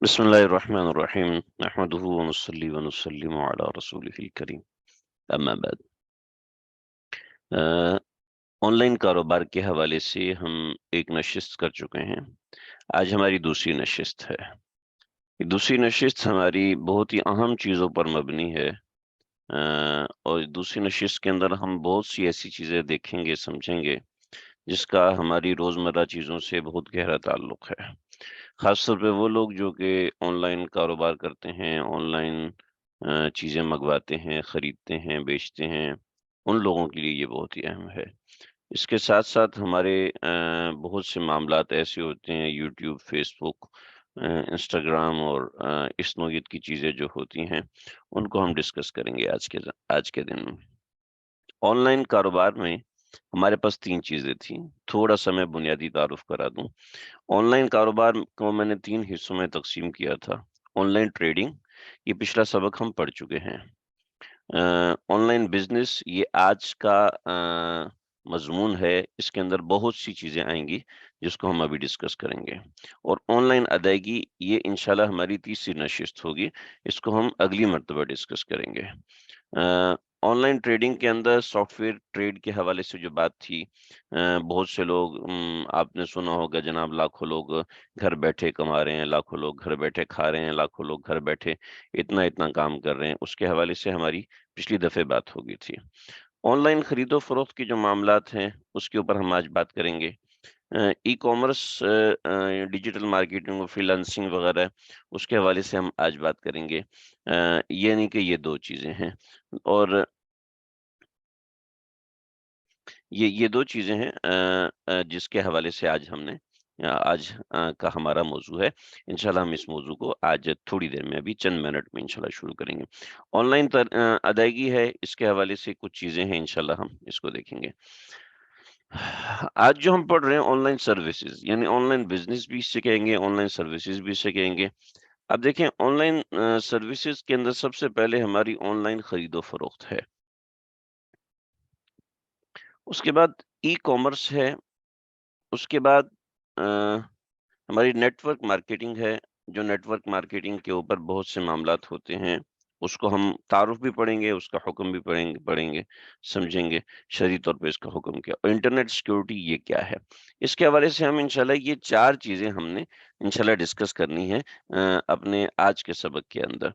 بسم اللہ الرحمن الرحیم نحمدہ ونصلی ونسلم علی رسولہ الکریم اما بعد۔ آن لائن کاروبار کے حوالے سے ہم ایک نشست کر چکے ہیں۔ آج ہماری دوسری نشست ہے۔ یہ دوسری نشست ہماری بہت ہی اہم چیزوں پر مبنی ہے، اور دوسری نشست کے اندر ہم بہت سی ایسی چیزیں دیکھیں گے، سمجھیں گے جس کا ہماری روزمرہ چیزوں سے بہت گہرا تعلق ہے۔ خاص طور پہ وہ لوگ جو کہ آن لائن کاروبار کرتے ہیں، آن لائن چیزیں منگواتے ہیں، خریدتے ہیں، بیچتے ہیں، ان لوگوں کے لیے یہ بہت ہی اہم ہے۔ اس کے ساتھ ساتھ ہمارے بہت سے معاملات ایسے ہوتے ہیں، یوٹیوب، فیس بک، انسٹاگرام اور اس نوعیت کی چیزیں جو ہوتی ہیں ان کو ہم ڈسکس کریں گے آج کے دن میں۔ آن لائن کاروبار میں ہمارے پاس تین چیزیں تھیں، تھوڑا سا میں بنیادی تعارف کرا دوں۔ آن لائن کاروبار کو میں نے تین حصوں میں تقسیم کیا تھا۔ آن لائن ٹریڈنگ، یہ پچھلا سبق ہم پڑھ چکے ہیں۔ آن لائن بزنس، یہ آج کا مضمون ہے، اس کے اندر بہت سی چیزیں آئیں گی جس کو ہم ابھی ڈسکس کریں گے۔ اور آن لائن ادائیگی، یہ انشاءاللہ ہماری تیسری نشست ہوگی، اس کو ہم اگلی مرتبہ ڈسکس کریں گے۔ آن لائن ٹریڈنگ کے اندر سافٹ ویئر ٹریڈ کے حوالے سے جو بات تھی، بہت سے لوگ، آپ نے سنا ہوگا جناب، لاکھوں لوگ گھر بیٹھے کما رہے ہیں، لاکھوں لوگ گھر بیٹھے کھا رہے ہیں، لاکھوں لوگ گھر بیٹھے اتنا کام کر رہے ہیں، اس کے حوالے سے ہماری پچھلی دفعہ بات ہو گئی تھی۔ آن لائن خرید و فروخت کے جو معاملات ہیں اس کے اوپر ہم آج بات کریں گے۔ ای کامرس، ڈیجیٹل مارکیٹنگ اور فری لانسنگ وغیرہ، اس کے حوالے سے ہم آج بات کریں گے۔ یہ نہیں کہ یہ دو چیزیں ہیں، اور یہ دو چیزیں ہیں جس کے حوالے سے آج ہم نے آج کا ہمارا موضوع ہے۔ انشاءاللہ ہم اس موضوع کو آج تھوڑی دیر میں، ابھی چند منٹ میں انشاءاللہ شروع کریں گے۔ آن لائن ادائیگی ہے، اس کے حوالے سے کچھ چیزیں ہیں، انشاءاللہ ہم اس کو دیکھیں گے۔ آج جو ہم پڑھ رہے ہیں آن لائن سروسز، یعنی آن لائن بزنس بھی اس سے کہیں گے، آن لائن سروسز بھی اس سے کہیں گے۔ اب دیکھیں، آن لائن سروسز کے اندر سب سے پہلے ہماری آن لائن خرید و فروخت ہے، اس کے بعد ای کامرس ہے، اس کے بعد ہماری نیٹ ورک مارکیٹنگ ہے۔ جو نیٹ ورک مارکیٹنگ کے اوپر بہت سے معاملات ہوتے ہیں، اس کو ہم تعارف بھی پڑھیں گے، اس کا حکم بھی پڑھیں گے، سمجھیں گے شرعی طور پہ اس کا حکم کیا، اور انٹرنیٹ سیکیورٹی یہ کیا ہے۔ اس کے حوالے سے ہم انشاءاللہ یہ چار چیزیں ہم نے انشاءاللہ ڈسکس کرنی ہے اپنے آج کے سبق کے اندر۔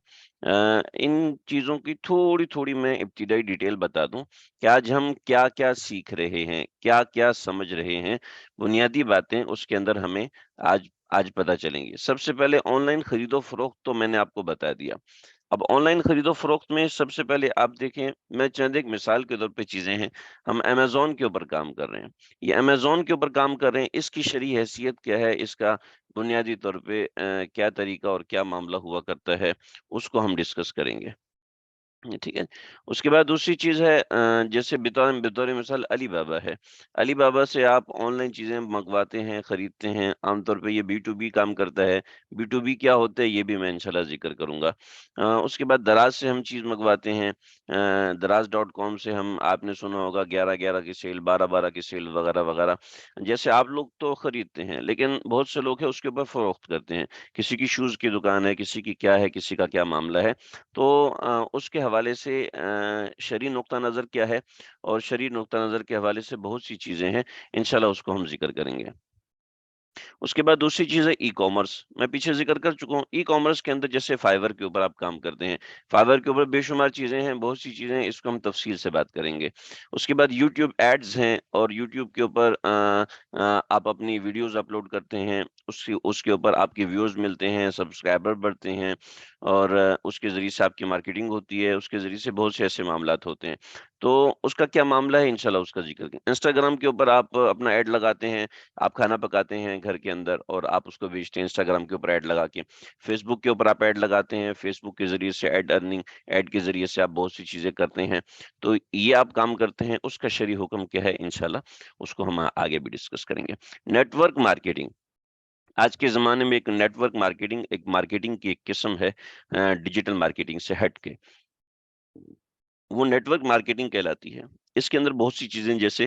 ان چیزوں کی تھوڑی تھوڑی میں ابتدائی ڈیٹیل بتا دوں کہ آج ہم کیا کیا سیکھ رہے ہیں، کیا کیا سمجھ رہے ہیں، بنیادی باتیں اس کے اندر ہمیں آج پتہ چلیں گی۔ سب سے پہلے آن لائن خرید و فروخت تو میں نے آپ کو بتا دیا۔ اب آن لائن خرید و فروخت میں سب سے پہلے آپ دیکھیں، میں چند ایک مثال کے طور پہ چیزیں ہیں، ہم امیزون کے اوپر کام کر رہے ہیں۔ یہ امیزون کے اوپر کام کر رہے ہیں، اس کی شرعی حیثیت کیا ہے، اس کا بنیادی طور پہ کیا طریقہ اور کیا معاملہ ہوا کرتا ہے، اس کو ہم ڈسکس کریں گے۔ ٹھیک ہے۔ اس کے بعد دوسری چیز ہے، جیسے بطور مثال علی بابا ہے۔ علی بابا سے آپ آن لائن چیزیں منگواتے ہیں، خریدتے ہیں، عام طور پہ یہ بی ٹو بی کام کرتا ہے۔ بی ٹو بی کیا ہوتا ہے یہ بھی میں انشاءاللہ ذکر کروں گا۔ اس کے بعد دراز سے ہم چیز منگواتے ہیں، دراز ڈاٹ کام سے ہم، آپ نے سنا ہوگا 11 کی سیل، 12 کی سیل وغیرہ وغیرہ۔ جیسے آپ لوگ تو خریدتے ہیں، لیکن بہت سے لوگ ہیں اس کے اوپر فروخت کرتے ہیں، کسی کی شوز کی دکان ہے، کسی کی کیا ہے، کسی کا کیا معاملہ ہے۔ تو اس کے حوالے سے شرعی نقطہ نظر کیا ہے، اور شرعی نقطہ نظر کے حوالے سے بہت سی چیزیں ہیں، انشاءاللہ اس کو ہم ذکر کریں گے۔ اس کے بعد دوسری چیز ہے ای کامرس، میں پیچھے ذکر کر چکا ہوں۔ ای کامرس کے اندر جیسے فائیور کے اوپر آپ کام کرتے ہیں، فائیور کے اوپر بے شمار چیزیں ہیں، بہت سی چیزیں ہیں، اس کو ہم تفصیل سے بات کریں گے۔ اس کے بعد یوٹیوب ایڈز ہیں، اور یوٹیوب کے اوپر آپ اپنی ویڈیوز اپلوڈ کرتے ہیں، اس کے اوپر آپ کے ویوز ملتے ہیں، سبسکرائبر بڑھتے ہیں، اور اس کے ذریعے سے آپ کی مارکیٹنگ ہوتی ہے، اس کے ذریعے سے بہت سے ایسے معاملات ہوتے ہیں۔ تو اس کا کیا معاملہ ہے، انشاءاللہ اس کا ذکر کریں۔ انسٹاگرام کے اوپر آپ اپنا ایڈ لگاتے ہیں، آپ کھانا پکاتے ہیں گھر کے اندر اور آپ اس کو بیچتے ہیں انسٹاگرام کے اوپر ایڈ لگا کے۔ فیس بک کے اوپر آپ ایڈ لگاتے ہیں، فیس بک کے ذریعے سے ایڈ کے ذریعے سے آپ بہت سی چیزیں کرتے ہیں۔ تو یہ آپ کام کرتے ہیں، اس کا شرعی حکم کیا ہے، انشاءاللہ اس کو ہم آگے بھی ڈسکس کریں گے۔ نیٹ ورک مارکیٹنگ، آج کے زمانے میں ایک نیٹ ورک مارکیٹنگ، ایک مارکیٹنگ کی ایک قسم ہے ڈیجیٹل مارکیٹنگ سے ہٹ کے، وہ نیٹ ورک مارکیٹنگ کہلاتی ہے۔ اس کے اندر بہت سی چیزیں، جیسے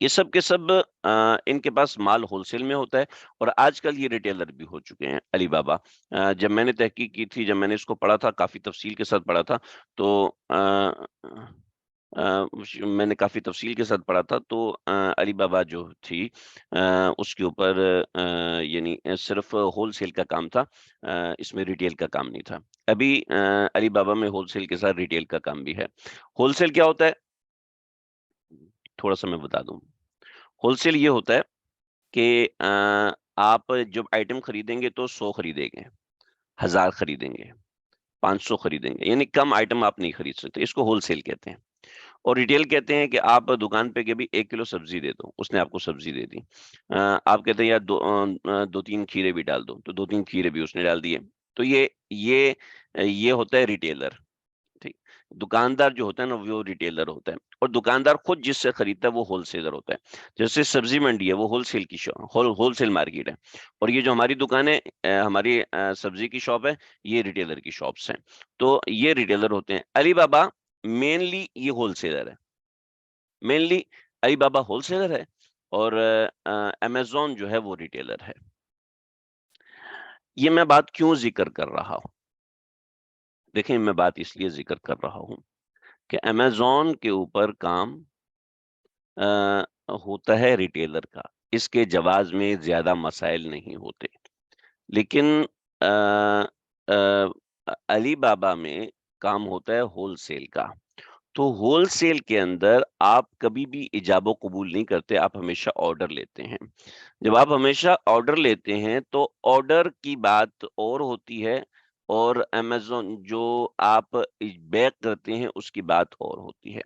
یہ سب کے سب ان کے پاس مال ہول سیل میں ہوتا ہے، اور آج کل یہ ریٹیلر بھی ہو چکے ہیں علی بابا۔ جب میں نے تحقیق کی تھی، جب میں نے اس کو پڑھا تھا، کافی تفصیل کے ساتھ پڑھا تھا، تو میں نے کافی تفصیل کے ساتھ پڑھا تھا، تو علی بابا جو تھی اس کے اوپر یعنی صرف ہول سیل کا کام تھا، اس میں ریٹیل کا کام نہیں تھا۔ ابھی علی بابا میں ہول سیل کے ساتھ ریٹیل کا کام بھی ہے۔ ہول سیل کیا ہوتا ہے؟ تھوڑا سا میں بتا دوں۔ ہول سیل یہ ہوتا ہے کہ آپ جب آئٹم خریدیں گے تو 100 خریدیں گے، 1000 خریدیں گے، 500 خریدیں گے، یعنی کم آئٹم آپ نہیں خرید سکتے، اس کو ہول سیل کہتے ہیں۔ اور ریٹیل کہتے ہیں کہ آپ دکان پہ کہ بھی 1 کلو سبزی دے دو، اس نے آپ کو سبزی دے دی، آپ کہتے ہیں یار دو تین کھیرے بھی ڈال دو، تو 2-3 کھیرے بھی اس نے ڈال دیے، تو یہ ہوتا ہے ریٹیلر۔ ٹھیک، دکاندار جو ہوتا ہے نا وہ ریٹیلر ہوتا ہے، اور دکاندار خود جس سے خریدتا ہے وہ ہول سیلر ہوتا ہے۔ جیسے سبزی منڈی ہے، وہ ہول سیل کی ہول سیل مارکیٹ ہے، اور یہ جو ہماری دکان ہے، ہماری سبزی کی شاپ ہے، یہ ریٹیلر کی شاپس ہیں، تو یہ ریٹیلر ہوتے ہیں۔ علی بابا مینلی یہ ہول سیلر ہے، مینلی علی بابا ہول سیلر ہے، اور امیزون جو ہے وہ ریٹیلر ہے۔ یہ میں بات کیوں ذکر کر رہا ہوں؟ دیکھیں، میں بات اس لیے ذکر کر رہا ہوں کہ امیزون کے اوپر کام ہوتا ہے ریٹیلر کا، اس کے جواز میں زیادہ مسائل نہیں ہوتے، لیکن علی بابا میں کام ہوتا ہے ہول سیل کا۔ تو ہول سیل کے اندر آپ کبھی بھی ایجاب و قبول نہیں کرتے، آپ ہمیشہ آرڈر لیتے ہیں۔ جب آپ ہمیشہ آرڈر لیتے ہیں تو آرڈر کی بات اور ہوتی ہے، اور امیزون جو آپ بیع کرتے ہیں اس کی بات اور ہوتی ہے۔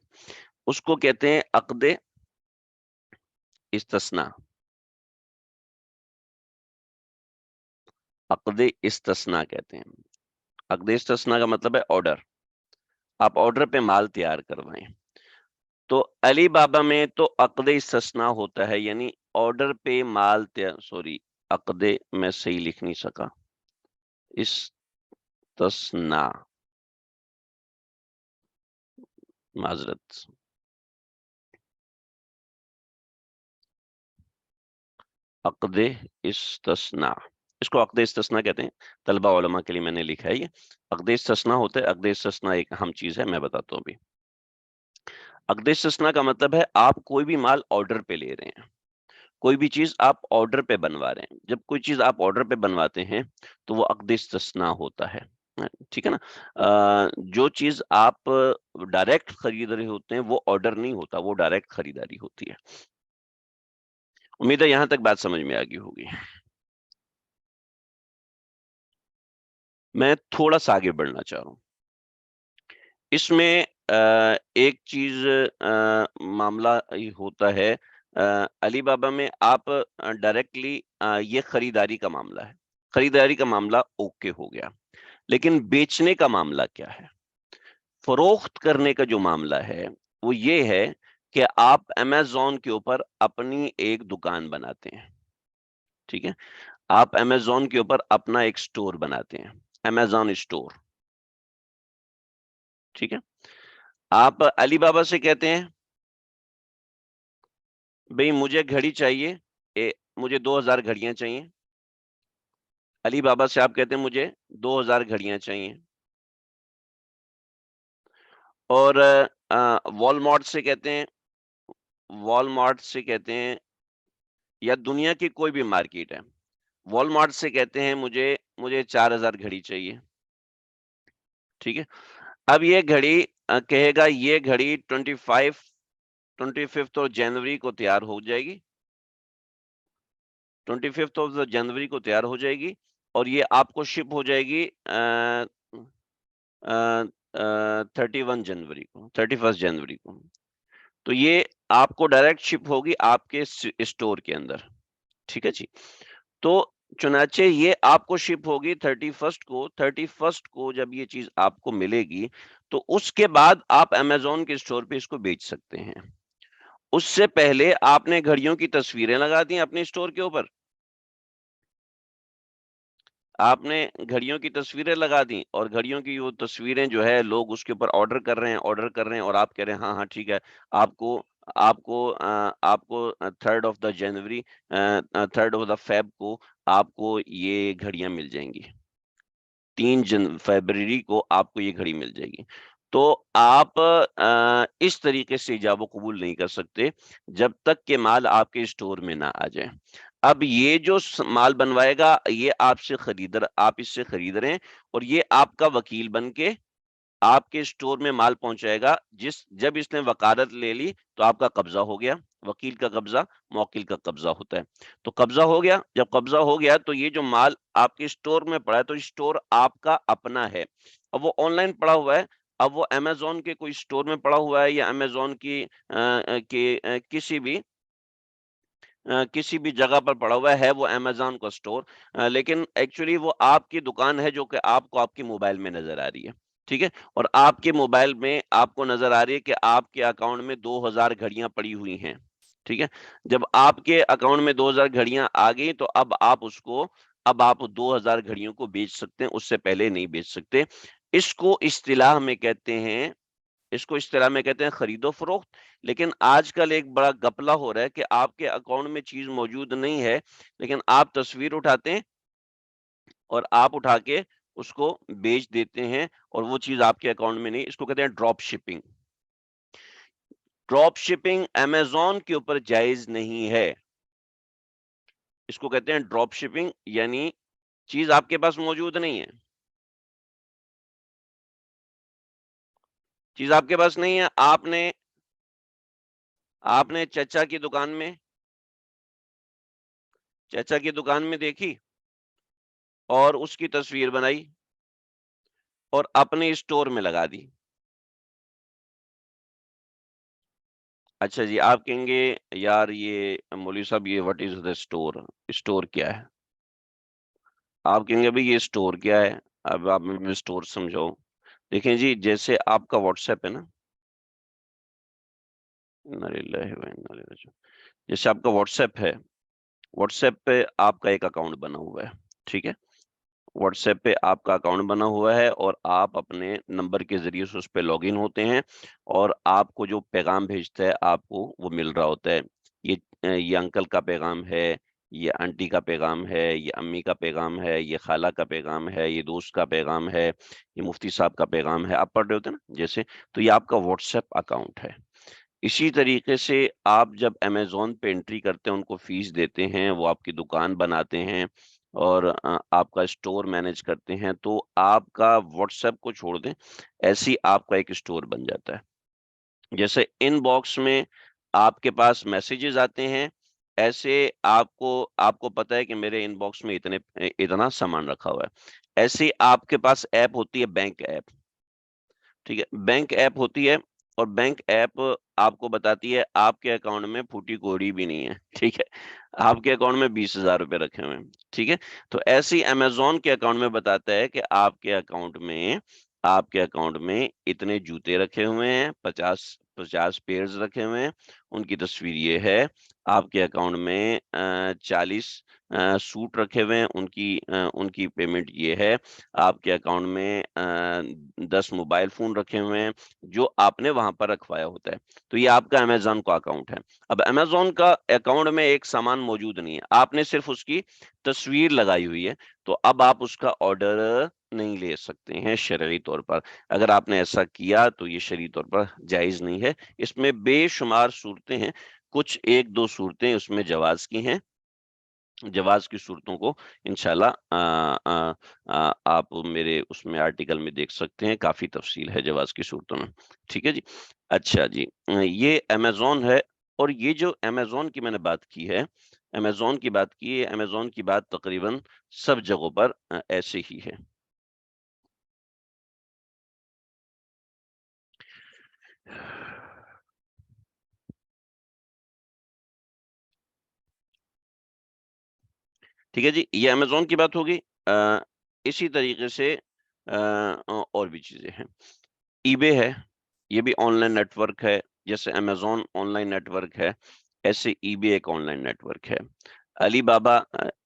اس کو کہتے ہیں عقد استثناء۔ عقد استثناء کہتے ہیں۔ عقد استثناء کا مطلب ہے آرڈر، آپ آرڈر پہ مال تیار کروائیں۔ تو علی بابا میں تو عقد استثناء ہوتا ہے، یعنی آرڈر پہ مال سوری، عقد میں صحیح لکھ نہیں سکا، استثناء، معذرت، عقد استثناء، اس کو عقد استثناء کہتے ہیں۔ طلبہ علماء کے لیے میں نے لکھا ہے یہ عقد استثناء ہوتا ہے۔ عقد استثناء ایک اہم چیز ہے، میں بتاتا ہوں ابھی۔ عقد استثناء کا مطلب ہے آپ کوئی بھی مال آرڈر پہ لے رہے ہیں، کوئی بھی چیز آپ آرڈر پہ بنوا رہے ہیں۔ جب کوئی چیز آپ آرڈر پہ بنواتے ہیں تو وہ عقد استثناء ہوتا ہے، ٹھیک ہے نا۔ جو چیز آپ ڈائریکٹ خرید رہے ہوتے ہیں وہ آرڈر نہیں ہوتا، وہ ڈائریکٹ خریداری ہوتی ہے۔ امید ہے یہاں تک بات سمجھ میں آ گئی ہوگی۔ میں تھوڑا سا آگے بڑھنا چاہ رہا ہوں۔ اس میں ایک چیز معاملہ ہوتا ہے، علی بابا میں آپ ڈائریکٹلی یہ خریداری کا معاملہ ہے، خریداری کا معاملہ اوکے ہو گیا، لیکن بیچنے کا معاملہ کیا ہے؟ فروخت کرنے کا جو معاملہ ہے وہ یہ ہے کہ آپ امیزون کے اوپر اپنی ایک دکان بناتے ہیں، ٹھیک ہے، آپ امیزون کے اوپر اپنا ایک سٹور بناتے ہیں، امیزون سٹور، ٹھیک ہے۔ آپ علی بابا سے کہتے ہیں بھئی مجھے گھڑی چاہیے، مجھے 2000 گھڑیاں چاہیے۔ علی بابا سے آپ کہتے ہیں مجھے 2000 گھڑیاں چاہیے۔ اور والمارٹ سے کہتے ہیں، والمارٹ سے کہتے ہیں، یا دنیا کی کوئی بھی مارکیٹ ہے، والمارٹ سے کہتے ہیں مجھے 4000 گھڑی چاہیے، ٹھیک ہے۔ اب یہ گھڑی کہے گا یہ گھڑی 25 جنوری کو تیار ہو جائے گی، 25 جنوری کو تیار ہو جائے گی، اور یہ آپ کو شپ ہو جائے گی 31 جنوری کو، 31 جنوری کو۔ تو یہ آپ کو ڈائریکٹ شپ ہوگی آپ کے اسٹور کے اندر، ٹھیک ہے جی۔ تو چنانچہ یہ آپ کو شپ ہوگی 31 کو جب یہ چیز آپ کو ملے گی تو اس کے بعد آپ امیزون کے اسٹور پہ اس کو بیچ سکتے ہیں۔ اس سے پہلے آپ نے گھڑیوں کی تصویریں لگا دی اپنے اسٹور کے اوپر، آپ نے گھڑیوں کی تصویریں لگا دیں، اور گھڑیوں کی وہ تصویریں جو ہے لوگ اس کے اوپر آرڈر کر رہے ہیں اور آپ کہہ رہے ہیں ہاں ٹھیک ہے، آپ کو آپ کو 3rd آف دا فیب کو آپ کو یہ گھڑیاں مل جائیں گی، 3 فیبرری کو آپ کو یہ گھڑی مل جائے گی۔ تو آپ اس طریقے سے ایجاب و قبول نہیں کر سکتے جب تک کہ مال آپ کے اسٹور میں نہ آ جائے۔ اب یہ جو مال بنوائے گا یہ آپ اس سے خرید رہے ہیں، اور یہ آپ کا وکیل بن کے آپ کے اسٹور میں مال پہنچائے گا۔ جب اس نے وکالت لے لی تو آپ کا قبضہ ہو گیا۔ وکیل کا قبضہ موکل کا قبضہ ہوتا ہے، تو قبضہ ہو گیا۔ جب قبضہ ہو گیا تو یہ جو مال آپ کے اسٹور میں پڑا ہے تو اسٹور آپ کا اپنا ہے۔ اب وہ آن لائن پڑا ہوا ہے، اب وہ امیزون کے کوئی اسٹور میں پڑا ہوا ہے، یا امیزون کی کسی بھی جگہ پر پڑا ہوا ہے وہ امیزون کا اسٹور، لیکن ایکچولی وہ آپ کی دکان ہے جو کہ آپ کو آپ کے موبائل میں نظر آ رہی ہے، ٹھیک ہے؟ اور آپ کے موبائل میں آپ کو نظر آ رہی ہے کہ آپ کے اکاؤنٹ میں 2000 گھڑیاں پڑی ہوئی ہیں، ٹھیک ہے؟ جب آپ کے اکاؤنٹ میں 2000 گھڑیاں آ گئی تو اب آپ 2000 گھڑیوں کو بیچ سکتے ہیں، اس سے پہلے نہیں بیچ سکتے۔ اس کو اصطلاح میں کہتے ہیں خرید و فروخت۔ لیکن آج کل ایک بڑا گپلا ہو رہا ہے کہ آپ کے اکاؤنٹ میں چیز موجود نہیں ہے، لیکن آپ تصویر اٹھاتے ہیں اور آپ اٹھا کے اس کو بیچ دیتے ہیں، اور وہ چیز آپ کے اکاؤنٹ میں نہیں۔ اس کو کہتے ہیں drop shipping. Drop shipping Amazon کے اوپر جائز نہیں ہے۔ اس کو کہتے ہیں ڈراپ شپنگ، یعنی چیز آپ کے پاس موجود نہیں ہے، چیز آپ کے پاس نہیں ہے، آپ نے چچا کی دکان میں دیکھی اور اس کی تصویر بنائی اور اپنے اسٹور میں لگا دی۔ اچھا جی، آپ کہیں گے یار یہ مولوی صاحب یہ وٹ از دا اسٹور کیا ہے؟ آپ کہیں گے بھائی یہ اسٹور کیا ہے؟ اب آپ میں اسٹور سمجھاؤ۔ دیکھیں جی، جیسے آپ کا واٹس ایپ ہے نا، انا للہ و انا الیہ راجعون۔ جیسے آپ کا واٹس ایپ ہے، واٹس ایپ پہ آپ کا ایک اکاؤنٹ بنا ہوا ہے، ٹھیک ہے؟ واٹس ایپ پہ آپ کا اکاؤنٹ بنا ہوا ہے اور آپ اپنے نمبر کے ذریعے سے اس پہ لاگ ان ہوتے ہیں، اور آپ کو جو پیغام بھیجتا ہے آپ کو وہ مل رہا ہوتا ہے۔ یہ انکل کا پیغام ہے، یہ آنٹی کا پیغام ہے، یہ امی کا پیغام ہے، یہ خالہ کا پیغام ہے، یہ دوست کا پیغام ہے، یہ مفتی صاحب کا پیغام ہے، آپ پڑھ رہے ہوتے ہیں نا جیسے، تو یہ آپ کا واٹس ایپ اکاؤنٹ ہے۔ اسی طریقے سے آپ جب امیزون پہ انٹری کرتے ہیں، ان کو فیس دیتے ہیں، وہ آپ کی دکان بناتے ہیں اور آپ کا اسٹور مینج کرتے ہیں، تو آپ کا واٹس ایپ کو چھوڑ دیں، ایسی آپ کا ایک اسٹور بن جاتا ہے۔ جیسے ان باکس میں آپ کے پاس میسیجز آتے ہیں، ایسے آپ کو پتا ہے کہ میرے ان باکس میں اتنا سامان رکھا ہوا ہے، ایسے آپ کے پاس ایپ ہوتی ہے بینک ایپ، ٹھیک ہے؟ بینک ایپ ہوتی ہے، اور بینک ایپ آپ کو بتاتی ہے آپ کے اکاؤنٹ میں پھوٹی کوڑی بھی نہیں ہے، ٹھیک ہے؟ آپ کے اکاؤنٹ میں 20,000 روپے رکھے ہوئے ہیں، ٹھیک ہے؟ تو ایسی امیزون کے اکاؤنٹ میں بتاتا ہے کہ آپ کے اکاؤنٹ میں اتنے جوتے رکھے ہوئے ہیں، 50 پیئرز رکھے ہوئے ہیں، ان کی تصویر یہ ہے۔ آپ کے اکاؤنٹ میں 40 سوٹ رکھے ہوئے ہیں، ان کی پیمنٹ یہ ہے۔ آپ کے اکاؤنٹ میں 10 موبائل فون رکھے ہوئے ہیں، جو آپ نے وہاں پر رکھوایا ہوتا ہے۔ تو یہ آپ کا امیزون کا اکاؤنٹ ہے۔ اب امیزون کا اکاؤنٹ میں ایک سامان موجود نہیں ہے، آپ نے صرف اس کی تصویر لگائی ہوئی ہے، تو اب آپ اس کا آرڈر نہیں لے سکتے ہیں شرعی طور پر۔ اگر آپ نے ایسا کیا تو یہ شرعی طور پر جائز نہیں ہے۔ اس میں بے شمار صورتیں ہیں، کچھ 1-2 صورتیں اس میں جواز کی ہیں۔ جواز کی صورتوں کو انشاءاللہ آپ میرے اس میں آرٹیکل میں دیکھ سکتے ہیں، کافی تفصیل ہے جواز کی صورتوں میں، ٹھیک ہے جی؟ اچھا جی، یہ امیزون ہے، اور یہ جو امیزون کی میں نے بات کی ہے، امیزون کی بات تقریباً سب جگہوں پر ایسے ہی ہے۔ ٹھیک ہے جی، یہ امیزون کی بات ہوگی۔ اسی طریقے سے اور بھی چیزیں ہیں۔ ای بے ہے، یہ بھی آن لائن نیٹ ورک ہے، جیسے Amazon online network ہے، ایسے ای بے ایک آن لائن نیٹ ورک ہے۔ علی بابا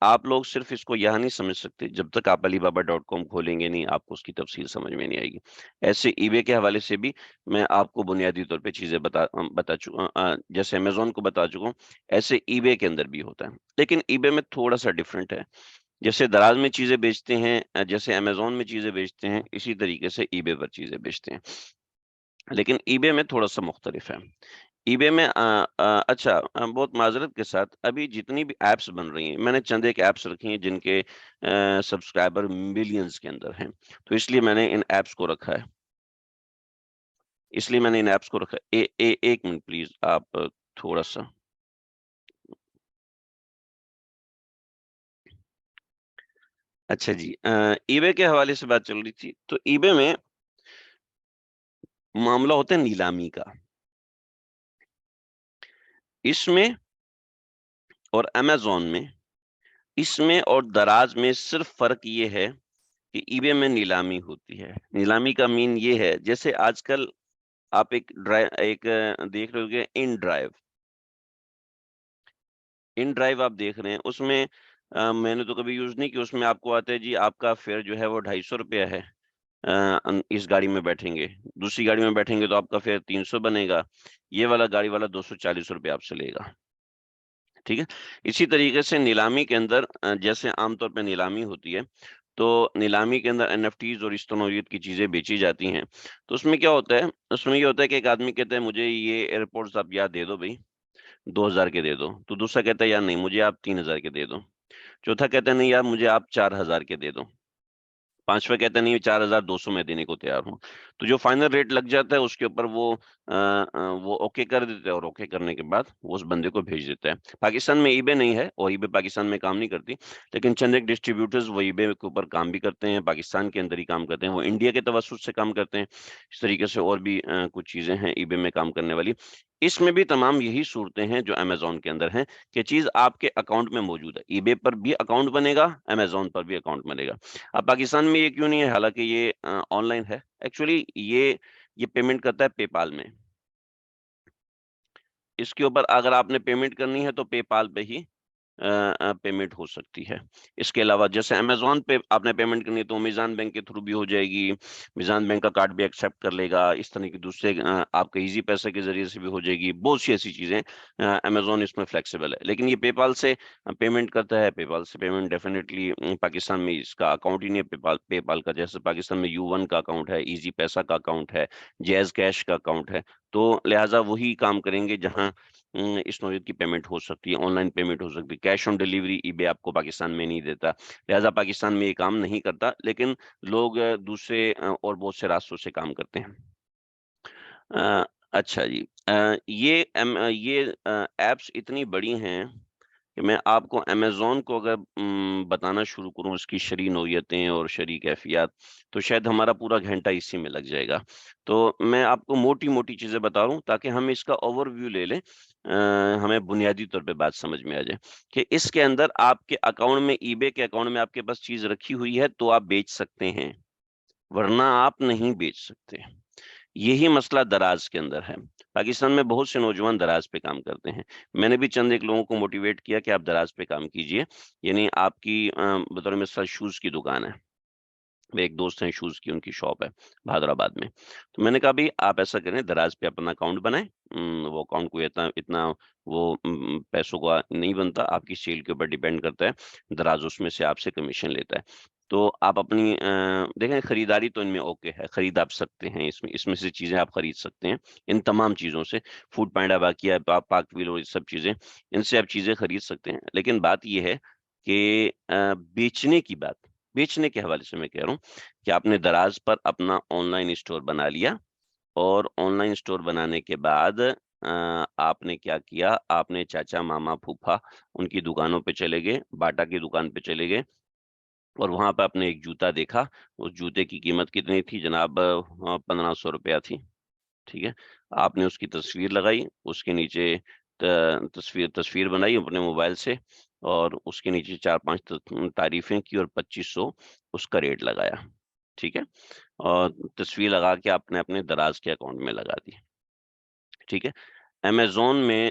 آپ لوگ صرف اس کو یہاں نہیں سمجھ سکتے، جب تک آپ alibaba.com کھولیں گے نہیں آپ کو اس کی تفصیل سمجھ میں نہیں آئے گی۔ ایسے ای بے کے حوالے سے بھی میں آپ کو بنیادی طور پہ چیزیں بتا چکا، جیسے امیزون کو بتا چکا ہوں، ایسے ای بے کے اندر بھی ہوتا ہے، لیکن ای بے میں تھوڑا سا ڈفرینٹ ہے۔ جیسے دراز میں چیزیں بیچتے ہیں، جیسے امیزون میں چیزیں بیچتے ہیں، اسی طریقے سے ای بے پر چیزیں بیچتے ہیں، لیکن ای بے میں تھوڑا سا مختلف ہے۔ ای بے میں اچھا، بہت معذرت کے ساتھ ابھی جتنی بھی ایپس بن رہی ہیں، میں نے چند ایک ایپس رکھی ہیں جن کے سبسکرائبر ملینز کے اندر ہیں، تو اس لیے میں نے ان ایپس کو رکھا ہے، ایک منٹ پلیز آپ تھوڑا سا۔ اچھا جی، ای بے کے حوالے سے بات چل رہی تھی، تو ای بے میں معاملہ ہوتا ہے نیلامی کا۔ اس میں اور امیزون میں، اس میں اور دراز میں صرف فرق یہ ہے کہ ای بے میں نیلامی ہوتی ہے۔ نیلامی کا مین یہ ہے، جیسے آج کل آپ ایک دیکھ رہے ہوگے ان ڈرائیو آپ دیکھ رہے ہیں، اس میں میں نے تو کبھی یوز نہیں کیا، اس میں آپ کو آتا ہے جی آپ کا فیئر جو ہے وہ 250 روپیہ ہے، اس گاڑی میں بیٹھیں گے، دوسری گاڑی میں بیٹھیں گے تو آپ کا فیئر 300 بنے گا، یہ والا گاڑی والا 240 روپے آپ سے لے گا، ٹھیک ہے۔ اسی طریقے سے نیلامی کے اندر جیسے عام طور پہ نیلامی ہوتی ہے، تو نیلامی کے اندر این ایف ٹیز اور اس نوعیت کی چیزیں بیچی جاتی ہیں، تو اس میں کیا ہوتا ہے، اس میں یہ ہوتا ہے کہ ایک آدمی کہتا ہے مجھے یہ ایئرپورٹس آپ یاد دے دو بھائی، 2000 کے دے دو، تو دوسرا کہتا ہے یار نہیں مجھے آپ 3000 کے دے دو، چوتھا کہتا ہے نہیں یار مجھے آپ 4000 کے دے دو، پانچواں کہتا ہے نہیں 4200 میں دینے کو تیار ہوں، تو جو فائنل ریٹ لگ جاتا ہے اس کے اوپر وہ اوکے کر دیتے ہیں، اور اوکے کرنے کے بعد وہ اس بندے کو بھیج دیتا ہے۔ پاکستان میں ای بے نہیں ہے، اور ای بے پاکستان میں کام نہیں کرتی، لیکن چند ایک ڈسٹریبیوٹرز وہ ای بے کے اوپر کام بھی کرتے ہیں، پاکستان کے اندر ہی کام کرتے ہیں، وہ انڈیا کے توسط سے کام کرتے ہیں، اس طریقے سے اور بھی کچھ چیزیں ہیں ای بے میں کام کرنے والی۔ اس میں بھی تمام یہی صورتیں ہیں جو امیزون کے اندر ہیں، کہ چیز آپ کے اکاؤنٹ میں موجود ہے، ای بے پر بھی اکاؤنٹ بنے گا، امیزون پر بھی اکاؤنٹ بنے گا۔ اب پاکستان میں یہ کیوں نہیں ہے، حالانکہ یہ آن لائن ہے، ایکچولی یہ پیمنٹ کرتا ہے پے پال میں، اس کے اوپر اگر آپ نے پیمنٹ کرنی ہے تو پے پال پہ ہی پیمنٹ ہو سکتی ہے۔ اس کے علاوہ جیسے امیزون پہ آپ نے پیمنٹ کرنی ہے تو میزان بینک کے تھرو بھی ہو جائے گی، میزان بینک کا کارڈ بھی ایکسیپٹ کر لے گا، اس طرح کی دوسرے آپ کا ایزی پیسے کے ذریعے سے بھی ہو جائے گی، بہت سی ایسی چیزیں امیزون اس میں فلیکسیبل ہے، لیکن یہ پے پال سے پیمنٹ کرتا ہے، پے پال سے پیمنٹ ڈیفینیٹلی پاکستان میں اس کا اکاؤنٹ ہی نہیں ہے، پے پال کا جیسے پاکستان میں U1 کا اکاؤنٹ ہے، ایزی پیسہ کا اکاؤنٹ ہے، جیز کیش کا اکاؤنٹ ہے، تو لہٰذا وہی کام کریں گے جہاں اس نوعیت کی پیمنٹ ہو سکتی ہے، آن لائن پیمنٹ ہو سکتی ہے، کیش آن ڈیلیوری ای بے آپ کو پاکستان میں نہیں دیتا، لہٰذا پاکستان میں یہ کام نہیں کرتا، لیکن لوگ دوسرے اور بہت سے راستوں سے کام کرتے ہیں۔ اچھا جی، یہ ایپس اتنی بڑی ہیں کہ میں آپ کو امیزون کو اگر بتانا شروع کروں، اس کی شرعی نوعیتیں اور شرعی کیفیات، تو شاید ہمارا پورا گھنٹہ اسی میں لگ جائے گا، تو میں آپ کو موٹی موٹی چیزیں بتا رہا ہوں تاکہ ہم اس کا اوور ویو لے لیں، ہمیں بنیادی طور پہ بات سمجھ میں آ جائے کہ اس کے اندر آپ کے اکاؤنٹ میں، ای بے کے اکاؤنٹ میں آپ کے پاس چیز رکھی ہوئی ہے تو آپ بیچ سکتے ہیں، ورنہ آپ نہیں بیچ سکتے۔ یہی مسئلہ دراز کے اندر ہے، پاکستان میں بہت سے نوجوان دراز پہ کام کرتے ہیں، میں نے بھی چند ایک لوگوں کو موٹیویٹ کیا کہ آپ دراز پہ کام کیجئے، یعنی آپ کی بطور مثال شوز کی دکان ہے، میرے ایک دوست ہیں شوز کی ان کی شاپ ہے بہادر آباد میں، تو میں نے کہا بھی آپ ایسا کریں دراز پہ اپنا اکاؤنٹ بنائیں، وہ اکاؤنٹ کو اتنا وہ پیسوں کا نہیں بنتا، آپ کی سیل کے اوپر ڈیپینڈ کرتا ہے، دراز اس میں سے آپ سے کمیشن لیتا ہے، تو آپ اپنی دیکھیں خریداری تو ان میں اوکے ہے، خرید آپ سکتے ہیں، اس میں سے چیزیں آپ خرید سکتے ہیں، ان تمام چیزوں سے، فوڈ پینڈا باقی ہے، پاک ویل اور یہ سب چیزیں، ان سے آپ چیزیں خرید سکتے ہیں، لیکن بات یہ ہے کہ بیچنے کے حوالے سے میں کہہ رہا ہوں کہ آپ نے دراز پر اپنا آن لائن اسٹور بنا لیا، اور آن لائن اسٹور بنانے کے بعد آپ نے کیا کیا، آپ نے چاچا ماما پھوپھا ان کی دکانوں پہ چلے گئے، باٹا کی دکان پہ چلے گئے، اور وہاں پہ آپ نے ایک جوتا دیکھا، اس جوتے کی قیمت کتنی تھی جناب، 1500 روپیہ تھی، ٹھیک ہے، آپ نے اس کی تصویر لگائی، اس کے نیچے تصویر بنائی اپنے موبائل سے، اور اس کے نیچے 4-5 تعریفیں کی، اور 2500 اس کا ریٹ لگایا، ٹھیک ہے، اور تصویر لگا کے آپ نے اپنے دراز کے اکاؤنٹ میں لگا دی، ٹھیک ہے۔ امیزون میں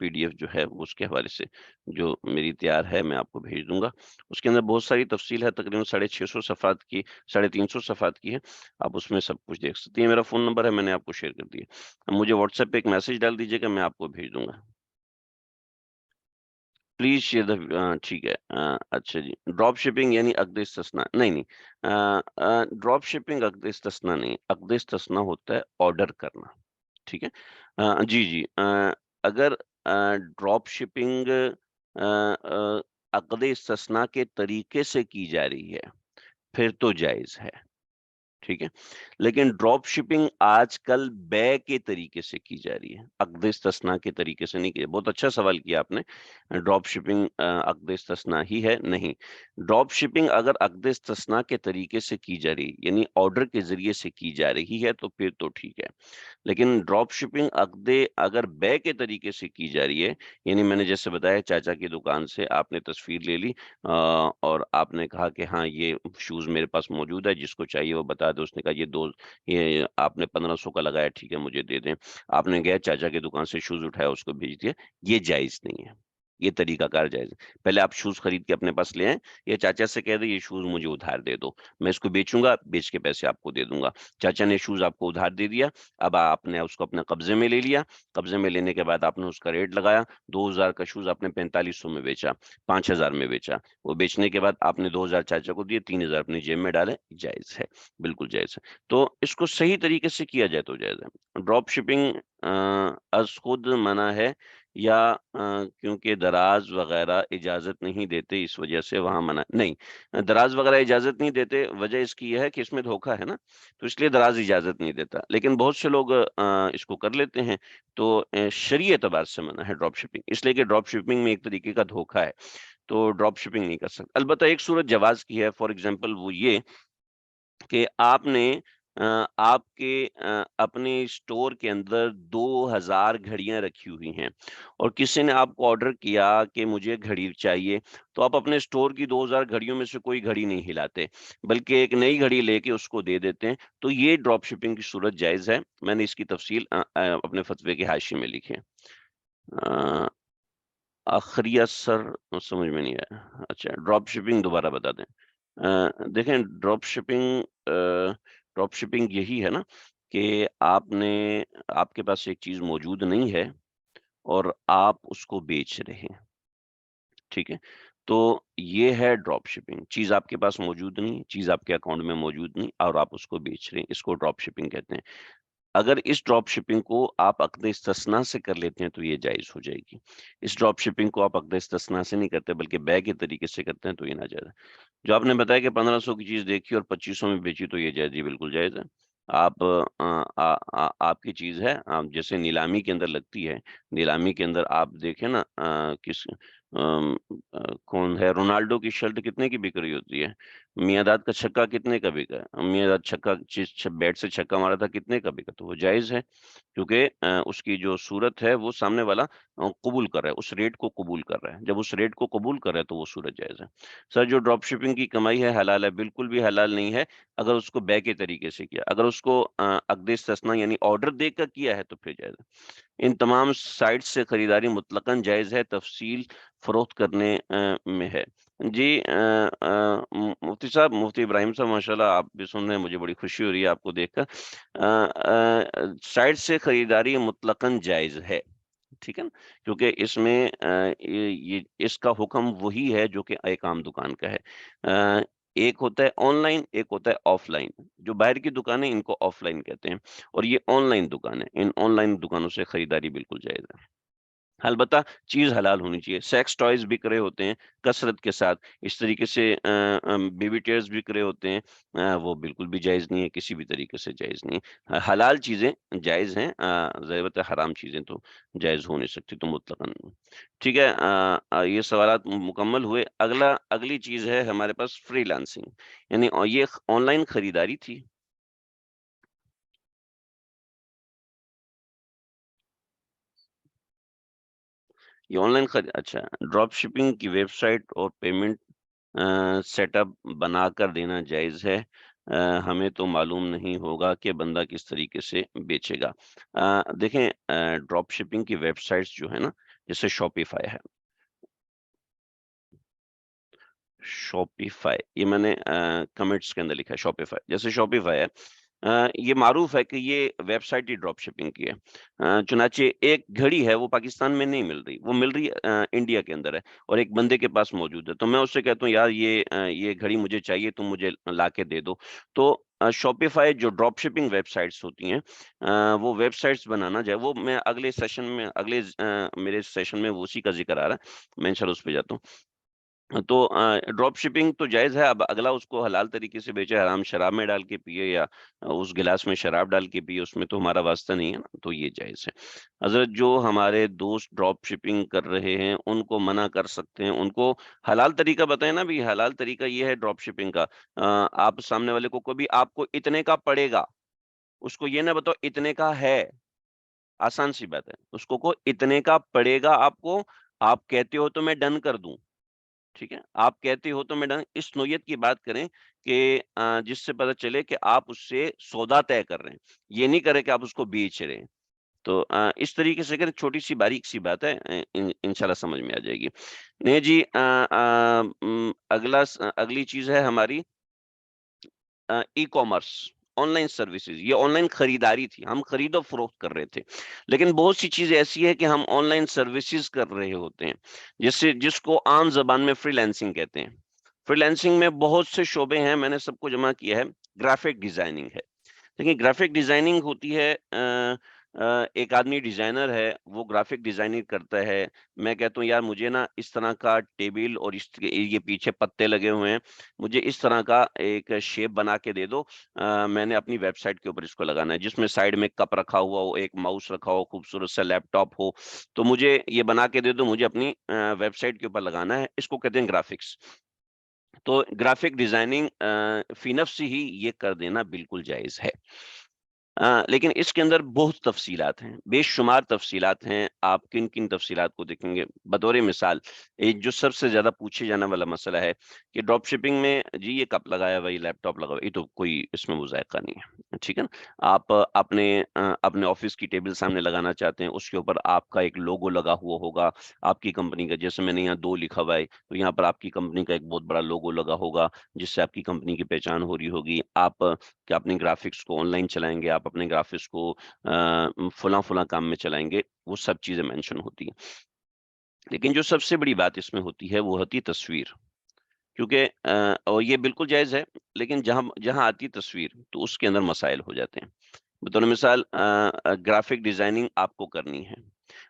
PDF جو ہے اس کے حوالے سے جو میری تیار ہے میں آپ کو بھیج دوں گا. اس کے اندر بہت ساری تفصیل ہے، تقریباً 650 صفحات کی، 350 صفحات کی ہے. آپ اس میں سب کچھ دیکھ سکتی ہیں. میرا فون نمبر ہے، میں نے آپ کو شیئر کر دیا. مجھے واٹس ایپ پہ ایک میسج ڈال دیجیے گا، میں آپ کو بھیج دوں گا. پلیز شیئر دا ٹھیک ہے. اچھا جی، ڈراپ شپنگ یعنی عقد استثنا نہیں نہیں، ڈراپ شپنگ عقد استثنا نہیں، عقد استثنا ہوتا ہے آرڈر کرنا. ٹھیک ہے. جی جی، اگر ڈراپ شپنگ عقد استثنا کے طریقے سے کی جا رہی ہے پھر تو جائز ہے. ٹھیک ہے. لیکن ڈراپ شپنگ آج کل بے کے طریقے سے کی جا رہی ہے، عقد استثنا کے طریقے سے نہیں کی. بہت اچھا سوال کیا آپ نے. ڈراپ شپنگ عقد استثنا ہی ہے؟ نہیں. ڈراپ شپنگ اگر عقد استثنا کے طریقے سے کی جا رہی یعنی آرڈر کے ذریعے سے کی جا رہی ہے تو پھر تو ٹھیک ہے. لیکن ڈراپ شپنگ عقد اگر بے کے طریقے سے کی جا رہی ہے، یعنی میں نے جیسے بتایا چاچا کی دکان سے آپ نے تصویر لے لی اور آپ نے کہا کہ ہاں یہ شوز میرے پاس موجود ہے، جس کو چاہیے وہ بتا دو. اس نے کہا یہ آپ نے 1500 کا لگایا، ٹھیک ہے مجھے دے دیں. آپ نے گیا چاچا کی دکان سے شوز اٹھایا، اس کو بھیج دیا. یہ جائز نہیں ہے، یہ طریقہ کار جائز ہے. پہلے آپ شوز خرید کے اپنے پاس لے آئیں، یا چاچا سے کہہ دیں یہ شوز مجھے ادھار دے دو، میں اس کو بیچوں گا، بیچ کے پیسے آپ کو دے دوں گا. چاچا نے شوز آپ کو ادھار دے دیا، اب آپ نے اس کو اپنے قبضے میں لے لیا. قبضے میں لینے کے بعد آپ نے اس کا ریٹ لگایا. 2000 کا شوز آپ نے 4500 میں بیچا، 5000 میں بیچا. وہ بیچنے کے بعد آپ نے 2000 چاچا کو دیے، 3000 اپنی جیب میں ڈالے. جائز ہے، بالکل جائز ہے. تو اس کو صحیح طریقے سے کیا جائے تو جائز ہے. ڈراپ شپنگ از خود منع ہے، یا کیونکہ دراز وغیرہ اجازت نہیں دیتے اس وجہ سے وہاں منع نہیں. دراز وغیرہ اجازت نہیں دیتے، وجہ اس کی یہ ہے کہ اس میں دھوکہ ہے نا، تو اس لیے دراز اجازت نہیں دیتا. لیکن بہت سے لوگ اس کو کر لیتے ہیں، تو شرعی اعتبار سے منع ہے ڈراپ شپنگ، اس لیے کہ ڈراپ شپنگ میں ایک طریقے کا دھوکہ ہے، تو ڈراپ شپنگ نہیں کر سکتے. البتہ ایک صورت جواز کی ہے، فار ایگزامپل وہ یہ کہ آپ نے آپ کے اپنے اسٹور کے اندر 2000 گھڑیاں رکھی ہوئی ہیں، اور کسی نے آپ کو آرڈر کیا کہ مجھے گھڑی چاہیے، تو آپ اپنے اسٹور کی 2000 گھڑیوں میں سے کوئی گھڑی نہیں ہلاتے، بلکہ ایک نئی گھڑی لے کے اس کو دے دیتے ہیں. تو یہ ڈراپ شپنگ کی صورت جائز ہے. میں نے اس کی تفصیل اپنے فتوے کے حاشیے میں لکھی ہے. آخری اثر سمجھ میں نہیں آیا. اچھا، ڈراپ شپنگ دوبارہ بتا دیں. دیکھیں، ڈراپ شپنگ یہی ہے نا کہ آپ کے پاس ایک چیز موجود نہیں ہے اور آپ اس کو بیچ رہے ہیں. ٹھیک ہے. تو یہ ہے ڈراپ شپنگ. چیز آپ کے پاس موجود نہیں، چیز آپ کے اکاؤنٹ میں موجود نہیں، اور آپ اس کو بیچ رہے ہیں. اس کو ڈراپ شپنگ کہتے ہیں. اگر اس ڈراپ شپنگ کو آپ عقد استثنا سے کر لیتے ہیں تو یہ جائز ہو جائے گی. اس ڈراپ شپنگ کو آپ عقد استثنا سے نہیں کرتے بلکہ بے کے طریقے سے کرتے ہیں تو یہ ناجائز ہے. جو آپ نے بتایا کہ 1500 کی چیز دیکھی اور 2500 میں بیچی تو یہ جائز، جی بالکل جائز ہے. آپ کی چیز ہے، جیسے نیلامی کے اندر لگتی ہے، نیلامی کے اندر آپ دیکھیں نا، کون ہے، رونالڈو کی شرٹ کتنے کی بک رہی ہوتی ہے، میاں داد کا چھکا کتنے کا بکا ہے، میاں داد چھکا بیٹ سے چھکا مارا تھا کتنے کا بکا، تو وہ جائز ہے کیونکہ اس کی جو صورت ہے وہ سامنے والا قبول کر رہا ہے، اس ریٹ کو قبول کر رہا ہے. جب اس ریٹ کو قبول کر رہا ہے تو وہ صورت جائز ہے. سر، جو ڈراپ شپنگ کی کمائی ہے حلال ہے؟ بالکل بھی حلال نہیں ہے اگر اس کو بے کے طریقے سے کیا. اگر اس کو عقد استثنا یعنی آرڈر دے کر کیا ہے تو پھر جائز ہے. ان تمام سائٹ سے خریداری مطلقاً جائز ہے، تفصیل فروخت کرنے میں ہے. جی مفتی صاحب، مفتی ابراہیم صاحب، ماشاءاللہ آپ بھی سن رہے ہیں، مجھے بڑی خوشی ہو رہی ہے آپ کو دیکھ کر. سائٹ سے خریداری مطلقاً جائز ہے، ٹھیک ہے نا، کیونکہ اس میں اس کا حکم وہی ہے جو کہ ایک عام دکان کا ہے. ایک ہوتا ہے آن لائن، ایک ہوتا ہے آف لائن. جو باہر کی دکانیں ان کو آف لائن کہتے ہیں، اور یہ آن لائن دکان ہے. ان آن لائن دکانوں سے خریداری بالکل جائز ہے. البتہ چیز حلال ہونی چاہیے. سیکس ٹوائز بک رہے ہوتے ہیں کثرت کے ساتھ، اس طریقے سے بیبی ٹیئرز بک رہے ہوتے ہیں، وہ بالکل بھی جائز نہیں ہے، کسی بھی طریقے سے جائز نہیں. حلال چیزیں جائز ہیں، ضرورت ہے حرام چیزیں تو جائز ہو نہیں سکتی تو مطلقاً. ٹھیک ہے. یہ سوالات مکمل ہوئے. اگلی چیز ہے ہمارے پاس فری لانسنگ، یعنی یہ آن لائن خریداری تھی. یہ آن لائن اچھا، ڈراپ شپنگ کی ویب سائٹ اور پیمنٹ سیٹ اپ بنا کر دینا جائز ہے. ہمیں تو معلوم نہیں ہوگا کہ بندہ کس طریقے سے بیچے گا. دیکھیں، ڈراپ شپنگ کی ویب سائٹس جو ہے نا، جیسے شاپیفائی ہے. شاپیفائی یہ میں نے کمنٹس کے اندر لکھا ہے شاپیفائی. جیسے شاپیفائی ہے یہ معروف ہے کہ یہ ویب سائٹ ہی ڈراپ شپنگ کی ہے. چنانچہ ایک گھڑی ہے وہ پاکستان میں نہیں مل رہی، وہ مل رہی انڈیا کے اندر ہے اور ایک بندے کے پاس موجود ہے. تو میں اس سے کہتا ہوں یار یہ گھڑی مجھے چاہیے، تم مجھے لا کے دے دو. تو شاپیفائی جو ڈراپ شپنگ ویب سائٹس ہوتی ہیں وہ ویب سائٹس بنانا جائے، وہ میں اگلے سیشن میں میرے سیشن میں اسی کا ذکر آ رہا ہے، میں انشاءاللہ اس پہ جاتا ہوں. تو ڈراپ شپنگ تو جائز ہے. اب اگلا اس کو حلال طریقے سے بیچے، حرام شراب میں ڈال کے پیے یا اس گلاس میں شراب ڈال کے پیے، اس میں تو ہمارا واسطہ نہیں ہے نا، تو یہ جائز ہے. حضرت جو ہمارے دوست ڈراپ شپنگ کر رہے ہیں ان کو منع کر سکتے ہیں، ان کو حلال طریقہ بتائیں نا. بھی حلال طریقہ یہ ہے ڈراپ شپنگ کا، آپ سامنے والے کو کبھی آپ کو اتنے کا پڑے گا، اس کو یہ نہ بتاؤ اتنے کا ہے. آسان سی بات ہے، اس کو اتنے کا پڑے گا آپ کو، آپ کہتے ہو تو میں ڈن کر دوں. ٹھیک ہے، آپ کہتے ہو تو میں اس نوعیت کی بات کریں کہ جس سے پتہ چلے کہ آپ اس سے سودا طے کر رہے ہیں، یہ نہیں کرے کہ آپ اس کو بیچ رہے ہیں. تو اس طریقے سے اگر چھوٹی سی باریک سی بات ہے، انشاءاللہ سمجھ میں آ جائے گی. نہیں جی، اگلی چیز ہے ہماری e commerce, on line services. یہ آن لائن خریداری تھی، ہم خرید و فروخت کر رہے تھے. لیکن بہت سی چیزیں ایسی ہے کہ ہم آن لائن سروسز کر رہے ہوتے ہیں، جس کو عام زبان میں فری لانسنگ کہتے ہیں. فری لانسنگ میں بہت سے شعبے ہیں، میں نے سب کو جمع کیا ہے. گرافک ڈیزائننگ ہے. دیکھیں گرافک ڈیزائننگ ہوتی ہے، ایک آدمی ڈیزائنر ہے، وہ گرافک ڈیزائننگ کرتا ہے. میں کہتا ہوں یار مجھے نا اس طرح کا ٹیبل اور یہ پیچھے پتے لگے ہوئے ہیں، مجھے اس طرح کا ایک شیپ بنا کے دے دو. میں نے اپنی ویب سائٹ کے اوپر اس کو لگانا ہے، جس میں سائڈ میں کپ رکھا ہوا ہو، ایک ماؤس رکھا ہو، خوبصورت سا لیپ ٹاپ ہو. تو مجھے یہ بنا کے دے دو، مجھے اپنی ویب سائٹ کے اوپر لگانا ہے. اس کو کہتے ہیں گرافکس. تو گرافک ڈیزائننگ فی نفس ہی یہ کر دینا بالکل جائز ہے. لیکن اس کے اندر بہت تفصیلات ہیں، بے شمار تفصیلات ہیں. آپ کن کن تفصیلات کو دیکھیں گے؟ بطور مثال ایک جو سب سے زیادہ پوچھے جانے والا مسئلہ ہے کہ ڈراپ شپنگ میں جی یہ کپ لگایا ہوا، یہ لیپ ٹاپ لگا ہوا، یہ تو کوئی اس میں مذائقہ نہیں ہے. ٹھیک ہے نا، آپ اپنے آفس کی ٹیبل سامنے لگانا چاہتے ہیں، اس کے اوپر آپ کا ایک لوگو لگا ہوا ہوگا آپ کی کمپنی کا. جیسے میں نے یہاں 2 لکھا ہوا ہے، تو یہاں پر آپ کی کمپنی کا ایک بہت بڑا لوگو لگا ہوگا جس سے آپ کی کمپنی کی پہچان ہو رہی ہوگی. آپ کہ اپنے گرافکس کو آن لائن چلائیں گے، آپ اپنے گرافکس کو فلاں کام میں چلائیں گے، وہ سب چیزیں مینشن ہوتی ہیں. لیکن جو سب سے بڑی بات اس میں ہوتی ہے وہ ہوتی ہے تصویر. کیونکہ اور یہ بالکل جائز ہے، لیکن جہاں آتی ہے تصویر تو اس کے اندر مسائل ہو جاتے ہیں. بطور مثال گرافک ڈیزائننگ آپ کو کرنی ہے،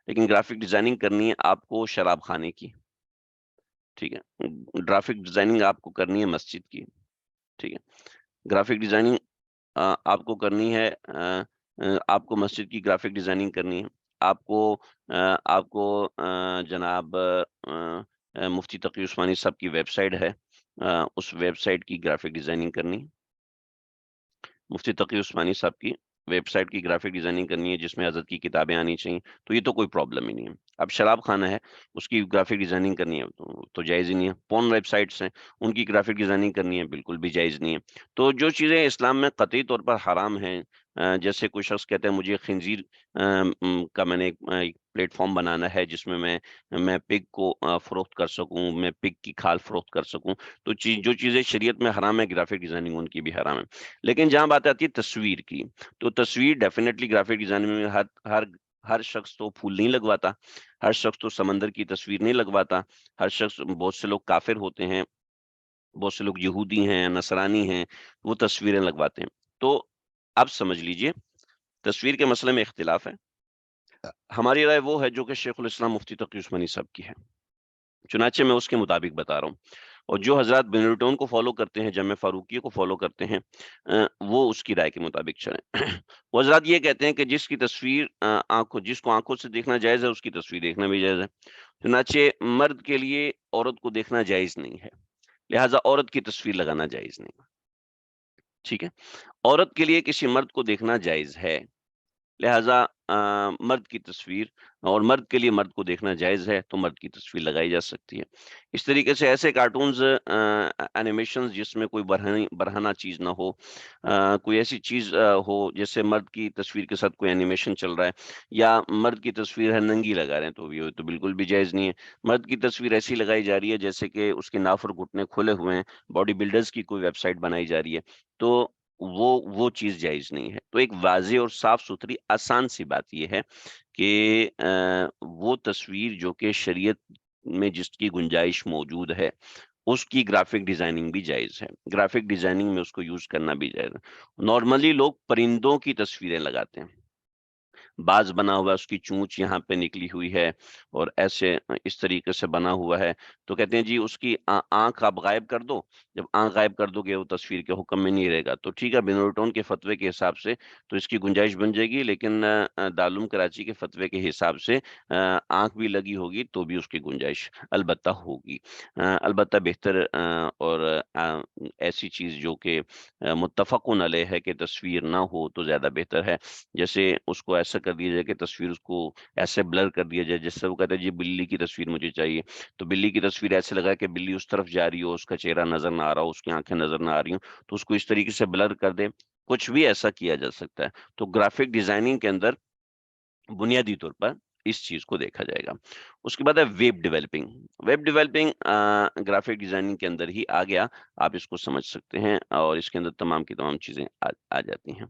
لیکن گرافک ڈیزائننگ کرنی ہے آپ کو شراب خانے کی. ٹھیک ہے، گرافک ڈیزائننگ آپ کو کرنی ہے مسجد کی. ٹھیک ہے، گرافک ڈیزائننگ آپ کو کرنی ہے، آپ کو مسجد کی گرافک ڈیزائننگ کرنی ہے. آپ کو جناب مفتی تقی عثمانی صاحب کی ویب سائٹ ہے، اس ویب سائٹ کی گرافک ڈیزائننگ کرنی ہے. مفتی تقی عثمانی صاحب کی ویب سائٹ کی گرافک ڈیزائننگ کرنی ہے جس میں حضرت کی کتابیں آنی چاہیے، تو یہ تو کوئی پرابلم ہی نہیں ہے. اب شراب خانہ ہے، اس کی گرافک ڈیزائننگ کرنی ہے تو جائز ہی نہیں ہے. پورن ویب سائٹس ہیں، ان کی گرافک ڈیزائننگ کرنی ہے، بالکل بھی جائز نہیں ہے. تو جو چیزیں اسلام میں قطعی طور پر حرام ہیں، جیسے کوئی شخص کہتا ہے مجھے خنزیر کا میں نے ایک پلیٹ فارم بنانا ہے جس میں میں پگ کو فروخت کر سکوں، میں پگ کی کھال فروخت کر سکوں. تو جو چیزیں شریعت میں حرام ہے، گرافک ڈیزائننگ ان کی بھی حرام ہے. لیکن جہاں بات آتی ہے تصویر کی، تو تصویر ڈیفینیٹلی گرافک ڈیزائننگ میں ہر شخص تو پھول نہیں لگواتا، ہر شخص تو سمندر کی تصویر نہیں لگواتا. ہر شخص، بہت سے لوگ کافر ہوتے ہیں، بہت سے لوگ یہودی ہیں، نصرانی ہیں، وہ تصویریں لگواتے ہیں. تو اب سمجھ لیجئے تصویر کے مسئلے میں اختلاف ہے. ہماری رائے وہ ہے جو کہ شیخ الاسلام مفتی تقی عثمانی صاحب کی ہے، چنانچہ میں اس کے مطابق بتا رہا ہوں. اور جو حضرات بنیٹون کو فالو کرتے ہیں، جامع فاروقیہ کو فالو کرتے ہیں، وہ اس کی رائے کے مطابق چلیں. وہ حضرات یہ کہتے ہیں کہ جس کی تصویر جس کو آنکھوں سے دیکھنا جائز ہے، اس کی تصویر دیکھنا بھی جائز ہے. چنانچہ مرد کے لیے عورت کو دیکھنا جائز نہیں ہے، لہٰذا عورت کی تصویر لگانا جائز نہیں. ٹھیک ہے، عورت کے لیے کسی مرد کو دیکھنا جائز ہے، لہٰذا مرد کی تصویر اور مرد کے لیے مرد کو دیکھنا جائز ہے تو مرد کی تصویر لگائی جا سکتی ہے۔ اس طریقے سے ایسے کارٹونز اینیمیشنز جس میں کوئی برہنہ چیز نہ ہو، کوئی ایسی چیز ہو جیسے مرد کی تصویر کے ساتھ کوئی اینیمیشن چل رہا ہے یا مرد کی تصویر ہے ننگی لگا رہے ہیں تو یہ تو بالکل بھی جائز نہیں ہے۔ مرد کی تصویر ایسی لگائی جا رہی ہے جیسے کہ اس کے ناف اور گھٹنے کھلے ہوئے ہیں، باڈی بلڈرز کی کوئی ویب سائٹ بنائی جا رہی ہے، تو وہ چیز جائز نہیں ہے۔ تو ایک واضح اور صاف ستھری آسان سی بات یہ ہے کہ وہ تصویر جو کہ شریعت میں جس کی گنجائش موجود ہے اس کی گرافک ڈیزائننگ بھی جائز ہے، گرافک ڈیزائننگ میں اس کو یوز کرنا بھی جائز ہے۔ نارملی لوگ پرندوں کی تصویریں لگاتے ہیں، باز بنا ہوا ہے، اس کی چونچ یہاں پہ نکلی ہوئی ہے اور ایسے اس طریقے سے بنا ہوا ہے، تو کہتے ہیں جی اس کی آنکھ آپ غائب کر دو، جب آنکھ غائب کر دو گے وہ تصویر کے حکم میں نہیں رہے گا، تو ٹھیک ہے بنوٹون کے فتوے کے حساب سے تو اس کی گنجائش بن جائے گی، لیکن دارالعلوم کراچی کے فتوے کے حساب سے آنکھ بھی لگی ہوگی تو بھی اس کی گنجائش البتہ ہوگی۔ البتہ بہتر اور ایسی چیز جو کہ متفقن علیہ ہے کہ تصویر نہ ہو تو زیادہ بہتر ہے، جیسے اس کو ایسا کر دیا جائے کہ تصویر اس کو ایسے بلر کر دیا جائے جس سے وہ کہتا ہے جی بلی کی تصویر مجھے چاہیے، تو بلی کی تصویر ایسے لگا کہ بلی اس طرف جا رہی ہو، اس کا چہرہ نظر نہ آ رہا ہو، اس کی آنکھیں نظر نہ آ رہی ہوں، تو اس کو اس طریقے سے بلر کر دے، کچھ بھی ایسا کیا جا سکتا ہے۔ تو گرافک ڈیزائننگ کے اندر بنیادی طور پر اس چیز کو دیکھا جائے گا۔ اس کے بعد ہے web developing. Web developing graphic designing کے اندر ہی آ گیا، آپ اس کو سمجھ سکتے ہیں اور اس کے اندر تمام کی تمام چیزیں آ جاتی ہیں۔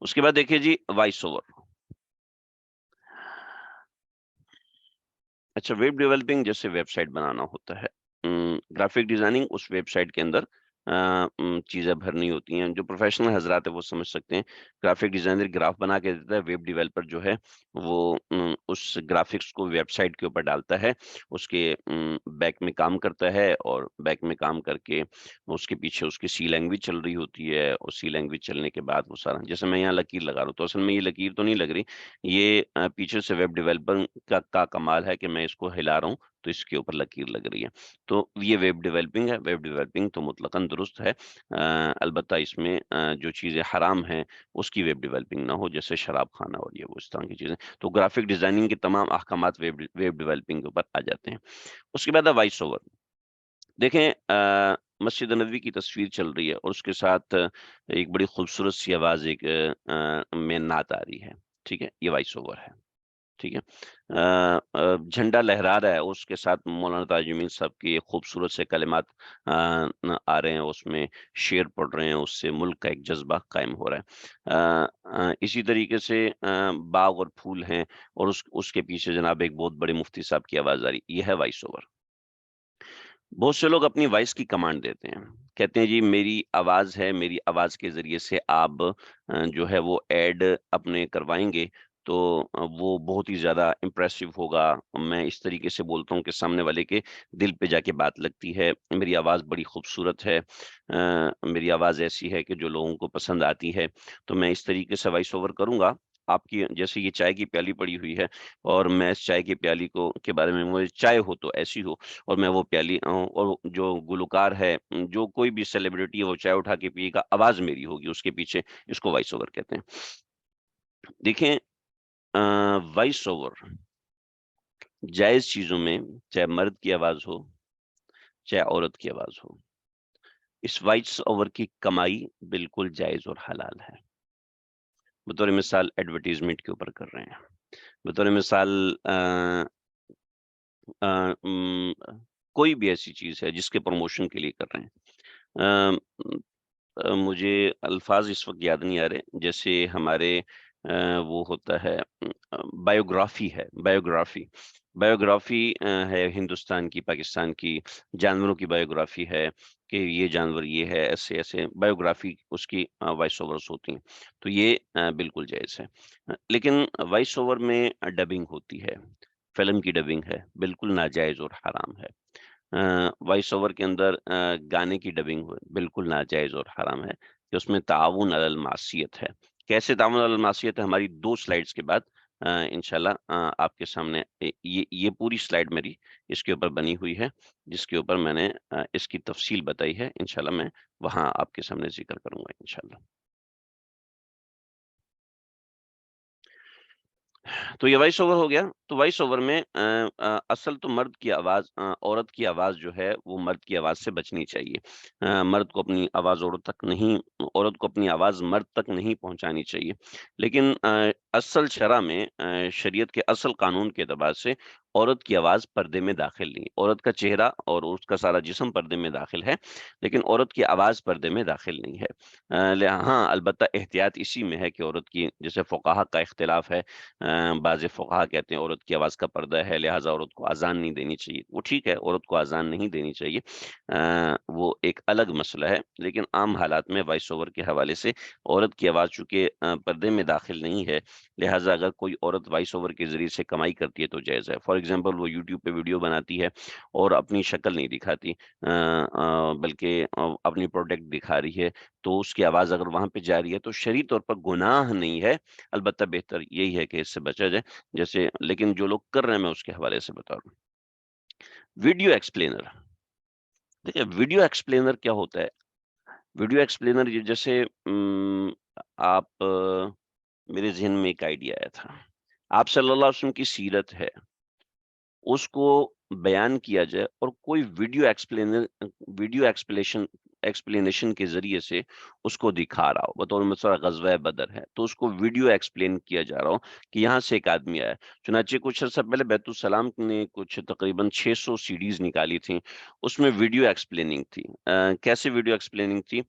اس کے بعد دیکھیے جی وائس اوور۔ اچھا، ویب ڈیولپنگ جیسے ویب سائٹ بنانا ہوتا ہے، گرافک ڈیزائننگ اس ویب سائٹ کے اندر چیزیں بھرنی ہوتی ہیں، جو پروفیشنل حضرات ہیں وہ سمجھ سکتے ہیں۔ گرافک ڈیزائنر گراف بنا کے دیتا ہے، ویب ڈیولپر جو ہے وہ اس گرافکس کو ویب سائٹ کے اوپر ڈالتا ہے، اس کے بیک میں کام کرتا ہے اور بیک میں کام کر کے اس کے پیچھے اس کی سی لینگویج چل رہی ہوتی ہے، اور سی لینگویج چلنے کے بعد وہ سارا، جیسے میں یہاں لکیر لگا رہا ہوں تو اصل میں یہ لکیر تو نہیں لگ رہی، یہ پیچھے سے ویب ڈیولپر کا کمال ہے کہ میں اس کو ہلا رہا ہوں تو اس کے اوپر لکیر لگ رہی ہے، تو یہ ویب ڈیولپنگ ہے۔ ویب ڈیولپنگ تو مطلقاً درست ہے، البتہ اس میں جو چیزیں حرام ہیں اس کی ویب ڈیولپنگ نہ ہو، جیسے شراب خانہ اور یہ وہ اس طرح کی چیزیں، تو گرافک ڈیزائننگ کے تمام احکامات ویب ڈیولپنگ کے اوپر آ جاتے ہیں۔ اس کے بعد ہے وائس اوور۔ دیکھیں مسجد نبوی کی تصویر چل رہی ہے اور اس کے ساتھ ایک بڑی خوبصورت سی آواز ایک میں نعت آ رہی ہے، ٹھیک ہے، یہ وائس اوور ہے، ٹھیک ہے۔ جھنڈا لہرا رہا ہے، اس کے ساتھ مولانا تاج امین صاحب کی ایک خوبصورت سے کلمات آ رہے ہیں، اس میں شعر پڑھ رہے ہیں، اس سے ملک کا ایک جذبہ قائم ہو رہا ہے۔ اسی طریقے سے باغ اور پھول ہیں اور اس کے پیچھے جناب ایک بہت بڑے مفتی صاحب کی آواز آ رہی، یہ ہے وائس اوور۔ بہت سے لوگ اپنی وائس کی کمانڈ دیتے ہیں، کہتے ہیں جی میری آواز ہے، میری آواز کے ذریعے سے آپ جو ہے وہ ایڈ اپنے کروائیں گے تو وہ بہت ہی زیادہ امپریسو ہوگا، میں اس طریقے سے بولتا ہوں کہ سامنے والے کے دل پہ جا کے بات لگتی ہے، میری آواز بڑی خوبصورت ہے، میری آواز ایسی ہے کہ جو لوگوں کو پسند آتی ہے، تو میں اس طریقے سے وائس اوور کروں گا۔ آپ کی جیسے یہ چائے کی پیالی پڑی ہوئی ہے اور میں اس چائے کی پیالی کو کے بارے میں، مجھے چائے ہو تو ایسی ہو، اور میں وہ پیالی اور جو گلوکار ہے، جو کوئی بھی سیلیبریٹی ہے وہ چائے اٹھا کے پیے گا، آواز میری ہوگی اس کے پیچھے، اس کو وائس اوور کہتے ہیں۔ دیکھیں وائس اوور جائز چیزوں میں، چاہے مرد کی آواز ہو چاہے عورت کی آواز ہو، اس وائس اوور کی کمائی بالکل جائز اور حلال ہے۔ بطور مثال ایڈورٹیزمنٹ کے اوپر کر رہے ہیں، بطور مثال کوئی بھی ایسی چیز ہے جس کے پروموشن کے لیے کر رہے ہیں۔ مجھے الفاظ اس وقت یاد نہیں آ رہے، جیسے ہمارے وہ ہوتا ہے بایوگرافی ہے، بایوگرافی ہے ہندوستان کی، پاکستان کی، جانوروں کی بایوگرافی ہے کہ یہ جانور یہ ہے، ایسے ایسے بایوگرافی اس کی وائس اوورس ہوتی ہیں، تو یہ بالکل جائز ہے۔ لیکن وائس اوور میں ڈبنگ ہوتی ہے، فلم کی ڈبنگ ہے، بالکل ناجائز اور حرام ہے۔ وائس اوور کے اندر گانے کی ڈبنگ بالکل ناجائز اور حرام ہے کہ اس میں تعاون علی المعصیت ہے۔ کیسے تعاون علی المعصیت ہے، ہماری 2 سلائیڈز کے بعد انشاءاللہ آپ کے سامنے یہ پوری سلائیڈ میری اس کے اوپر بنی ہوئی ہے، جس کے اوپر میں نے اس کی تفصیل بتائی ہے، انشاءاللہ میں وہاں آپ کے سامنے ذکر کروں گا انشاءاللہ۔ تو یہ وائس اوور ہو گیا۔ تو وائس اوور میں اصل تو مرد کی آواز عورت کی آواز جو ہے وہ مرد کی آواز سے بچنی چاہیے۔ مرد کو اپنی آواز عورت کو اپنی آواز مرد تک نہیں پہنچانی چاہیے۔ لیکن اصل شرع میں شریعت کے اصل قانون کے اعتبار سے عورت کی آواز پردے میں داخل نہیں، عورت کا چہرہ اور اس کا سارا جسم پردے میں داخل ہے، لیکن عورت کی آواز پردے میں داخل نہیں ہے۔ ہاں البتہ احتیاط اسی میں ہے کہ عورت کی، جیسے فقہا کا اختلاف ہے، بعض فقہا کہتے ہیں عورت کی آواز کا پردہ ہے لہٰذا عورت کو اذان نہیں دینی چاہیے۔ وہ ٹھیک ہے، عورت کو اذان نہیں دینی چاہیے، وہ ایک الگ مسئلہ ہے، لیکن عام حالات میں وائس اوور کے حوالے سے عورت کی آواز چونکہ پردے میں داخل نہیں ہے، لہٰذا اگر کوئی عورت وائس اوور کے ذریعے سے کمائی کرتی ہے تو جائز ہے۔ فار ایگزامپل وہ یوٹیوب پہ ویڈیو بناتی ہے اور اپنی شکل نہیں دکھاتی، بلکہ اپنی پروڈکٹ دکھا رہی ہے، تو اس کی آواز اگر وہاں پہ جا رہی ہے تو شرعی طور پر گناہ نہیں ہے، البتہ بہتر یہی ہے کہ اس سے بچا جائے، جیسے لیکن جو لوگ کر رہے ہیں میں اس کے حوالے سے بتا رہا ہوں۔ ویڈیو ایکسپلینر، دیکھیں ویڈیو ایکسپلینر کیا ہوتا ہے؟ ویڈیو ایکسپلینر جیسے آپ میرے ذہن میں ایک آئیڈیا آیا تھا، آپ صلی اللہ علیہ وسلم کی سیرت ہے، اس کو بیان کیا جائے اور کوئی ویڈیو ایکسپلینیشن کے ذریعے سے اس کو دکھا رہا ہو، بطور مثلا غزوہ بدر ہے تو اس کو ویڈیو ایکسپلین کیا جا رہا ہو کہ یہاں سے ایک آدمی آیا۔ چنانچہ کچھ عرصہ پہلے بیت السلام نے کچھ تقریباً 600 سیڈیز نکالی تھیں، اس میں ویڈیو ایکسپلیننگ تھی۔ کیسے ویڈیو ایکسپلیننگ تھی؟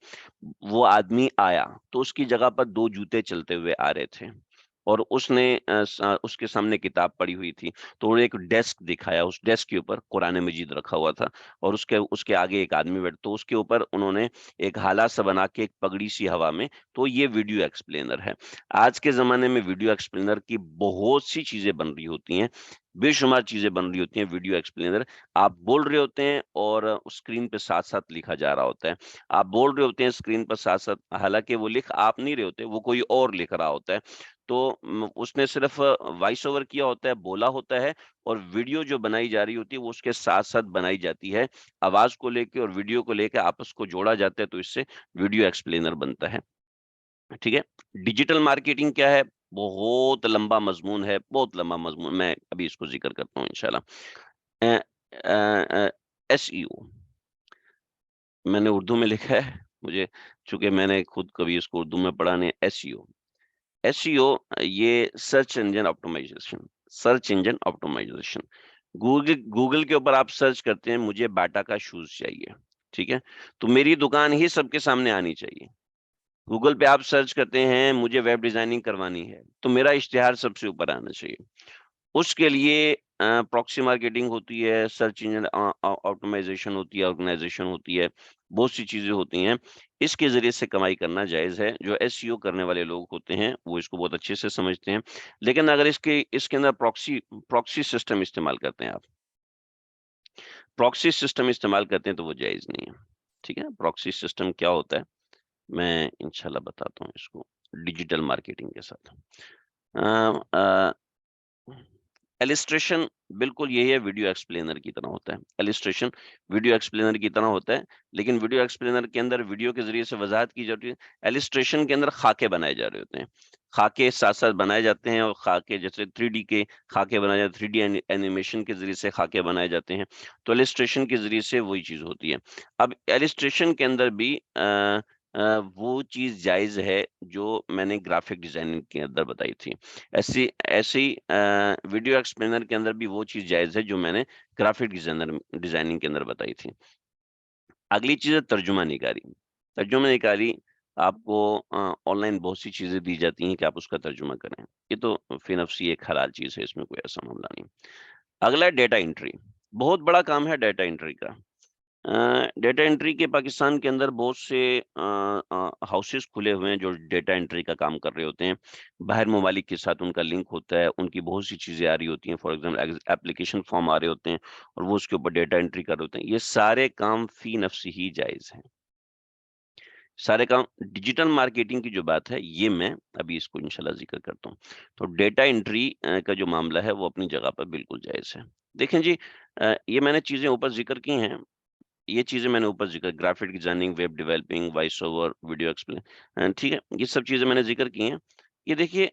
وہ آدمی آیا تو اس کی جگہ پر 2 جوتے چلتے ہوئے آ رہے تھے اور اس نے اس کے سامنے کتاب پڑی ہوئی تھی، تو انہوں نے ایک ڈیسک دکھایا، اس ڈیسک کے اوپر قرآن مجید رکھا ہوا تھا اور اس کے آگے ایک آدمی بیٹھا، تو اس کے اوپر انہوں نے ایک ہالا سا بنا کے ایک پگڑی سی ہوا میں، تو یہ ویڈیو ایکسپلینر ہے۔ آج کے زمانے میں ویڈیو ایکسپلینر کی بہت سی چیزیں بن رہی ہوتی ہیں، بے شمار چیزیں بن رہی ہوتی ہیں ویڈیو ایکسپلینر۔ آپ بول رہے ہوتے ہیں اور اسکرین پہ ساتھ ساتھ لکھا جا رہا ہوتا ہے، آپ بول رہے ہوتے ہیں اسکرین پر ساتھ ساتھ، حالانکہ وہ لکھ آپ نہیں رہے ہوتے، وہ کوئی اور لکھ رہا ہوتا ہے، تو اس نے صرف وائس اوور کیا ہوتا ہے، بولا ہوتا ہے، اور ویڈیو جو بنائی جا رہی ہوتی ہے وہ اس کے ساتھ ساتھ بنائی جاتی ہے، آواز کو لے کے اور ویڈیو کو لے کے آپس کو جوڑا جاتا ہے، تو اس سے ویڈیو ایکسپلینر بنتا ہے۔ ٹھیک ہے، ڈیجیٹل مارکیٹنگ کیا ہے؟ بہت لمبا مضمون ہے، بہت لمبا مضمون، میں ابھی اس کو ذکر کرتا ہوں انشاءاللہ۔ ایس ای او میں نے اردو میں لکھا ہے، مجھے چونکہ میں نے خود کبھی اس کو اردو میں پڑھا نہیں۔ ایس ای او یہ سرچ انجن آپٹومائزیشن، گوگل کے اوپر آپ سرچ کرتے ہیں مجھے باٹا کا شوز چاہیے، ٹھیک ہے، تو میری دکان ہی سب کے سامنے آنی چاہیے۔ گوگل پہ آپ سرچ کرتے ہیں مجھے ویب ڈیزائننگ کروانی ہے، تو میرا اشتہار سب سے اوپر آنا چاہیے۔ اس کے لیے پراکسی مارکیٹنگ ہوتی ہے، سرچ انجن آپٹومائزیشن ہوتی ہے، آرگنائزیشن ہوتی ہے، بہت سی چیزیں ہوتی ہیں، اس کے ذریعے سے کمائی کرنا جائز ہے۔ جو ایس ای او کرنے والے لوگ ہوتے ہیں وہ اس کو بہت اچھے سے سمجھتے ہیں، لیکن اگر اس کے اندر پراکسی سسٹم استعمال کرتے ہیں، آپ پراکسی سسٹم استعمال کرتے ہیں تو وہ جائز نہیں ہے۔ ٹھیک ہے، پراکسی سسٹم کیا ہوتا ہے میں انشاءاللہ بتاتا ہوں اس کو ڈیجیٹل مارکیٹنگ کے ساتھ۔ ایلسٹریشن بالکل یہی ہے، ویڈیو ایکسپلینر کی طرح ہوتا ہے، ایلسٹریشن ویڈیو ایکسپلینر کی طرح ہوتا ہے، لیکن ویڈیو ایکسپلینر کے اندر ویڈیو کے ذریعے سے وضاحت کی جاتی ہے، ایلسٹریشن کے اندر خاکے بنائے جا رہے ہوتے ہیں، خاکے ساتھ ساتھ بنائے جاتے ہیں، اور خاکے جیسے 3D کے خاکے بنائے جاتے ہیں، 3D اینیمیشن کے ذریعے سے خاکے بنائے جاتے ہیں، تو ایلسٹریشن کے ذریعے سے وہی چیز ہوتی ہے۔ اب ایلسٹریشن کے اندر بھی وہ چیز جائز ہے جو میں نے گرافک ڈیزائننگ کے اندر بتائی تھی، ایسی ویڈیو ایکسپلینر کے اندر بھی وہ چیز جائز ہے جو میں نے گرافک ڈیزائننگ کے اندر بتائی تھی۔ اگلی چیز ہے ترجمہ نگاری۔ ترجمہ نگاری آپ کو آن لائن بہت سی چیزیں دی جاتی ہیں کہ آپ اس کا ترجمہ کریں، یہ تو فی نفسی ایک حلال چیز ہے، اس میں کوئی ایسا معاملہ نہیں۔ اگلا ہے ڈیٹا انٹری، بہت بڑا کام ہے ڈیٹا انٹری کا۔ ڈیٹا انٹری کے پاکستان کے اندر بہت سے ہاؤسز کھلے ہوئے ہیں جو ڈیٹا انٹری کا کام کر رہے ہوتے ہیں، باہر ممالک کے ساتھ ان کا لنک ہوتا ہے، ان کی بہت سی چیزیں آ رہی ہوتی ہیں، فار ایگزامپل ایپلیکیشن فارم آ رہے ہوتے ہیں اور وہ اس کے اوپر ڈیٹا انٹری کر رہے ہوتے ہیں، یہ سارے کام فی نفسی ہی جائز ہیں، سارے کام۔ ڈیجیٹل مارکیٹنگ کی جو بات ہے یہ میں ابھی اس کو انشاءاللہ ذکر کرتا ہوں، تو ڈیٹا انٹری کا جو معاملہ ہے وہ اپنی جگہ پر بالکل جائز ہے۔ دیکھیں جی، یہ میں نے چیزیں اوپر ذکر کی ہیں، یہ چیزیں میں نے اوپر ذکر، graphic designing, web developing, voice over, video explain, ٹھیک ہے، یہ سب چیزیں میں نے ذکر کی ہیں۔ یہ دیکھیے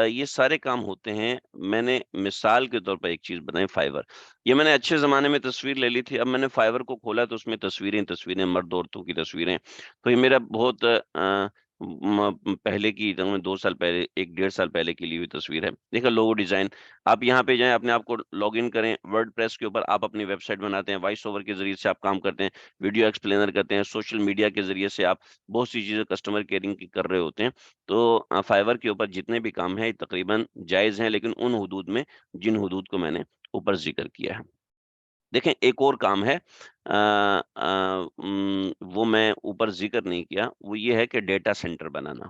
یہ سارے کام ہوتے ہیں، میں نے مثال کے طور پر ایک چیز بنائی فائور، یہ میں نے اچھے زمانے میں تصویر لے لی تھی، اب میں نے فائور کو کھولا تو اس میں تصویریں مرد عورتوں کی تصویریں، تو یہ میرا بہت پہلے کی تقریباً 2 سال پہلے 1 ڈیڑھ سال پہلے کی لی ہوئی تصویر ہے، دیکھا لوگو ڈیزائن، آپ یہاں پہ جائیں اپنے آپ کو لاگ ان کریں، ورڈ پریس کے اوپر آپ اپنی ویب سائٹ بناتے ہیں، وائس اوور کے ذریعے سے آپ کام کرتے ہیں، ویڈیو ایکسپلینر کرتے ہیں، سوشل میڈیا کے ذریعے سے آپ بہت سی چیزیں کسٹمر کیئرنگ کی کر رہے ہوتے ہیں، تو فائور کے اوپر جتنے بھی کام ہیں تقریباً جائز ہیں، لیکن ان حدود میں جن حدود کو میں نے اوپر ذکر کیا ہے۔ دیکھیں ایک اور کام ہے وہ میں اوپر ذکر نہیں کیا، وہ یہ ہے کہ ڈیٹا سینٹر بنانا۔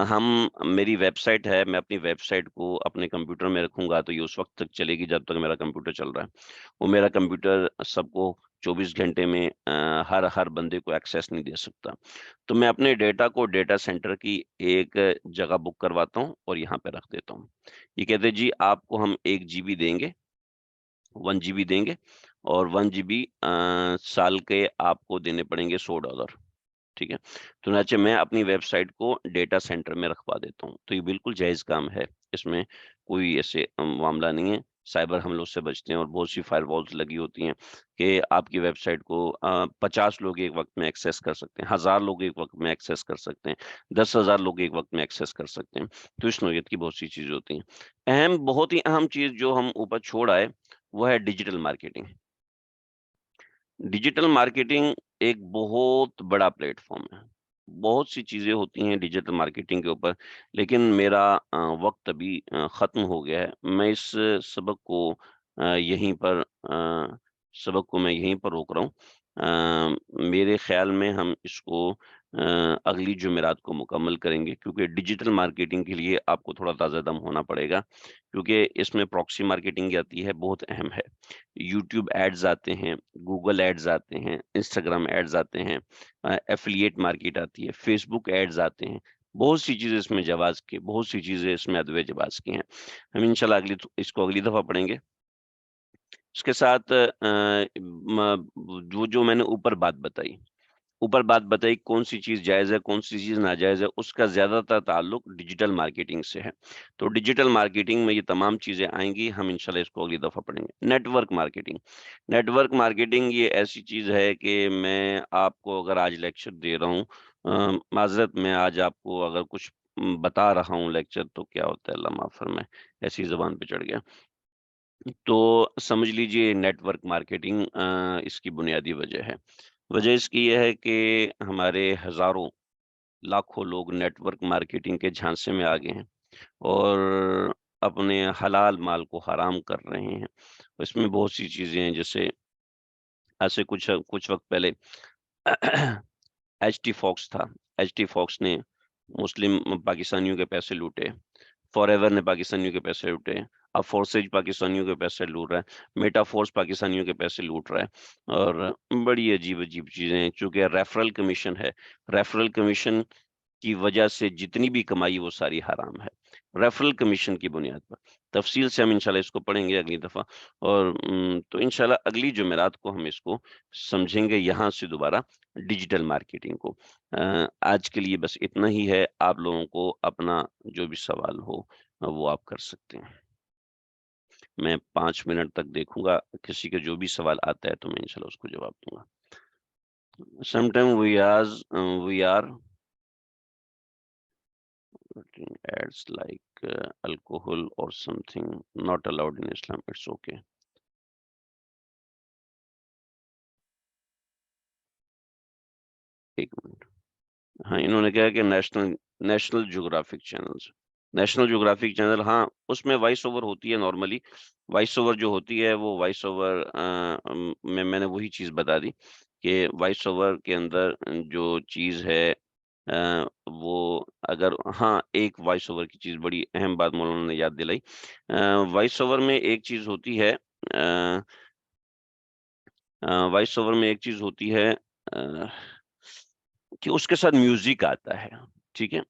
ہم میری ویب سائٹ ہے، میں اپنی ویب سائٹ کو اپنے کمپیوٹر میں رکھوں گا تو یہ اس وقت تک چلے گی جب تک میرا کمپیوٹر چل رہا ہے۔ وہ میرا کمپیوٹر سب کو 24 گھنٹے میں ہر بندے کو ایکسیس نہیں دے سکتا۔ تو میں اپنے ڈیٹا کو ڈیٹا سینٹر کی ایک جگہ بک کرواتا ہوں اور یہاں پہ رکھ دیتا ہوں۔ یہ کہتے ہیں جی آپ کو ہم 1 GB دیں گے، 1 GB دیں گے، اور 1 GB سال کے آپ کو دینے پڑیں گے $100۔ ٹھیک ہے، تو چنانچہ میں اپنی ویب سائٹ کو ڈیٹا سینٹر میں رکھوا دیتا ہوں، تو یہ بالکل جائز کام ہے، اس میں کوئی ایسے معاملہ نہیں ہے، سائبر حملوں سے بچتے ہیں، اور بہت سی فائر والز لگی ہوتی ہیں کہ آپ کی ویب سائٹ کو 50 لوگ ایک وقت میں ایکسیس کر سکتے ہیں، 1000 لوگ ایک وقت میں ایکسیس کر سکتے ہیں، 10,000 لوگ ایک وقت میں ایکسیس کر سکتے ہیں، تو اس نوعیت کی بہت سی چیزیں ہوتی ہیں۔ بہت ہی اہم چیز جو ہم اوپر چھوڑ آئے وہ ہے ڈیجیٹل مارکیٹنگ۔ ڈیجیٹل مارکیٹنگ ایک بہت بڑا پلیٹ فارم ہے، بہت سی چیزیں ہوتی ہیں ڈیجیٹل مارکیٹنگ کے اوپر، لیکن میرا وقت ابھی ختم ہو گیا ہے، میں اس سبق کو یہیں پر میں یہیں پر روک رہا ہوں۔ میرے خیال میں ہم اس کو اگلی جمعرات کو مکمل کریں گے، کیونکہ ڈیجیٹل مارکیٹنگ کے لیے آپ کو تھوڑا تازہ دم ہونا پڑے گا، کیونکہ اس میں پراکسی مارکیٹنگ آتی ہے، بہت اہم ہے۔ یوٹیوب ایڈز آتے ہیں، گوگل ایڈز آتے ہیں، انسٹاگرام ایڈز آتے ہیں، ایفیلیٹ مارکیٹ آتی ہے، فیس بک ایڈز آتے ہیں، بہت سی چیزیں اس میں جواز کی، بہت سی چیزیں اس میں ادویہ جواز کی ہیں۔ ہم انشاءاللہ اس کو اگلی دفعہ پڑھیں گے۔ اس کے ساتھ جو میں نے اوپر بات بتائی کون سی چیز جائز ہے کون سی چیز ناجائز ہے، اس کا زیادہ تر تعلق ڈیجیٹل مارکیٹنگ سے ہے، تو ڈیجیٹل مارکیٹنگ میں یہ تمام چیزیں آئیں گی، ہم انشاءاللہ اس کو اگلی دفعہ پڑھیں گے۔ نیٹ ورک مارکیٹنگ یہ ایسی چیز ہے کہ میں آپ کو اگر آج لیکچر دے رہا ہوں، معذرت میں آج آپ کو اگر کچھ بتا رہا ہوں لیکچر، تو کیا ہوتا ہے اللہ معاف فرمائے، ایسی زبان پہ چڑھ گیا، تو سمجھ لیجئے نیٹ ورک مارکیٹنگ اس کی بنیادی وجہ ہے۔ وجہ اس کی یہ ہے کہ ہمارے ہزاروں لاکھوں لوگ نیٹ ورک مارکیٹنگ کے جھانسے میں آ گئے ہیں اور اپنے حلال مال کو حرام کر رہے ہیں۔ اس میں بہت سی چیزیں ہیں، جیسے ایسے کچھ وقت پہلے ایچ ٹی فاکس تھا، ایچ ٹی فاکس نے مسلم پاکستانیوں کے پیسے لوٹے، فار ایور نے پاکستانیوں کے پیسے لوٹے، اب فورسیج پاکستانیوں کے پیسے لوٹ رہا ہے، میٹا فورس پاکستانیوں کے پیسے لوٹ رہا ہے، اور بڑی عجیب چیزیں ہیں، چونکہ ریفرل کمیشن ہے، ریفرل کمیشن کی وجہ سے جتنی بھی کمائی وہ ساری حرام ہے، ریفرل کمیشن کی بنیاد پر۔ تفصیل سے ہم انشاءاللہ اس کو پڑھیں گے اگلی دفعہ، اور تو انشاءاللہ اگلی جمعرات کو ہم اس کو سمجھیں گے یہاں سے دوبارہ ڈیجیٹل مارکیٹنگ کو۔ آج کے لیے بس اتنا ہی ہے، آپ لوگوں کو اپنا جو بھی سوال ہو وہ آپ کر سکتے ہیں۔ میں 5 منٹ تک دیکھوں گا، کسی کا جو بھی سوال آتا ہے تو میں انشاءاللہ اس کو جواب دوں گا۔ Sometimes we are ads like alcohol or something not allowed in Islam. It's okay. ایک منٹ، ہاں انہوں نے کہا کہ نیشنل جغرافک چینل، ہاں اس میں وائس اوور ہوتی ہے، نارملی وائس اوور جو ہوتی ہے وہ وائس اوور میں نے وہی چیز بتا دی کہ وائس اوور کے اندر جو چیز ہے وہ اگر ہاں ایک وائس اوور کی چیز، بڑی اہم بات مولانا نے یاد دلائی، وائس اوور میں ایک چیز ہوتی ہے، وائس اوور میں ایک چیز ہوتی ہے کہ اس کے ساتھ میوزک آتا ہے، ٹھیک ہے،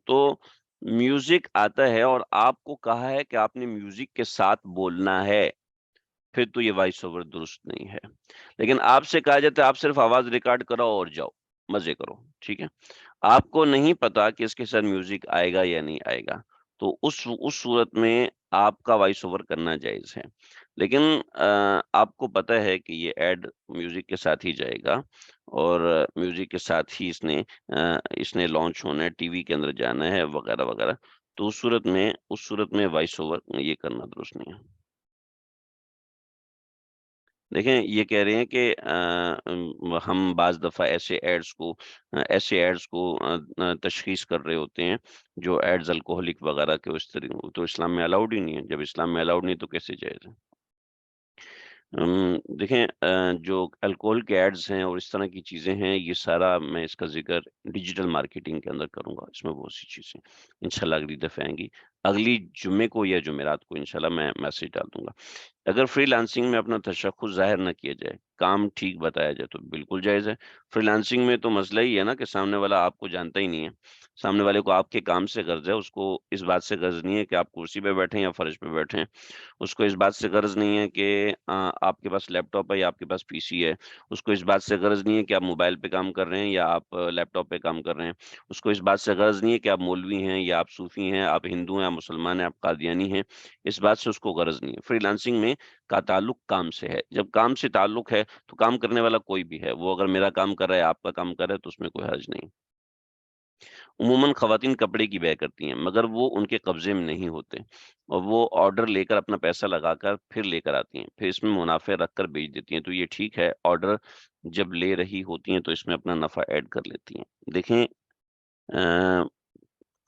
تو میوزک آتا ہے اور آپ کو کہا ہے کہ آپ نے میوزک کے ساتھ بولنا ہے، پھر تو یہ وائس اوور درست نہیں ہے۔ لیکن آپ سے کہا جاتا ہے آپ صرف آواز ریکارڈ کرو اور جاؤ مزے کرو، ٹھیک ہے۔ آپ کو نہیں پتا کہ اس کے ساتھ میوزک آئے گا یا نہیں آئے گا، تو اس صورت میں آپ کا وائس اوور کرنا جائز ہے۔ لیکن آپ کو پتہ ہے کہ یہ ایڈ میوزک کے ساتھ ہی جائے گا اور میوزک کے ساتھ ہی اس نے لانچ ہونا ہے، ٹی وی کے اندر جانا ہے وغیرہ وغیرہ، تو اس صورت میں وائس اوور یہ کرنا درست نہیں ہے۔ دیکھیں یہ کہہ رہے ہیں کہ ہم بعض دفعہ ایسے ایڈز کو تشخیص کر رہے ہوتے ہیں جو ایڈز الکوہلک وغیرہ کے، اس طرح تو اسلام میں الاؤڈ ہی نہیں ہے۔ جب اسلام میں الاؤڈ نہیں تو کیسے جائز ہے؟ دیکھیں جو الکوہل کے ایڈز ہیں اور اس طرح کی چیزیں ہیں، یہ سارا میں اس کا ذکر ڈیجیٹل مارکیٹنگ کے اندر کروں گا۔ اس میں بہت سی چیزیں انشاءاللہ اگلی دفعہ آئیں گی، اگلی جمعے کو یا جمعرات کو انشاءاللہ میں میسج ڈال دوں گا۔ اگر فری لانسنگ میں اپنا تشخص ظاہر نہ کیا جائے، کام ٹھیک بتایا جائے تو بالکل جائز ہے۔ فری لانسنگ میں تو مسئلہ ہی ہے نا کہ سامنے والا آپ کو جانتا ہی نہیں ہے، سامنے والے کو آپ کے کام سے غرض ہے، اس کو اس بات سے غرض نہیں ہے کہ آپ کرسی پہ بیٹھیں یا فرش پہ بیٹھیں، اس کو اس بات سے غرض نہیں ہے کہ آپ کے پاس لیپ ٹاپ ہے یا آپ کے پاس پی سی ہے، اس کو اس بات سے غرض نہیں ہے کہ آپ موبائل پہ کام کر رہے ہیں یا آپ لیپ ٹاپ پہ کام کر رہے ہیں، اس کو اس بات سے غرض نہیں ہے کہ آپ مولوی ہیں یا آپ صوفی ہیں، آپ ہندو ہیں، آپ مسلمان ہیں، آپ قادیانی ہیں، اس بات سے اس کو غرض نہیں ہے۔ فری لانسنگ میں کا تعلق کام سے ہے، جب کام سے تعلق ہے تو کام کرنے والا کوئی بھی ہے، وہ اگر میرا کام کر رہا ہے، آپ کا کام کر رہا ہے تو اس میں کوئی حرج نہیں۔ عموماً خواتین کپڑے کی بے کرتی ہیں مگر وہ ان کے قبضے میں نہیں ہوتے اور وہ آرڈر لے کر اپنا پیسہ لگا کر پھر لے کر آتی ہیں، پھر اس میں منافع رکھ کر بیچ دیتی ہیں، تو یہ ٹھیک ہے، آرڈر جب لے رہی ہوتی ہیں تو اس میں اپنا نفع ایڈ کر لیتی ہیں۔ دیکھیں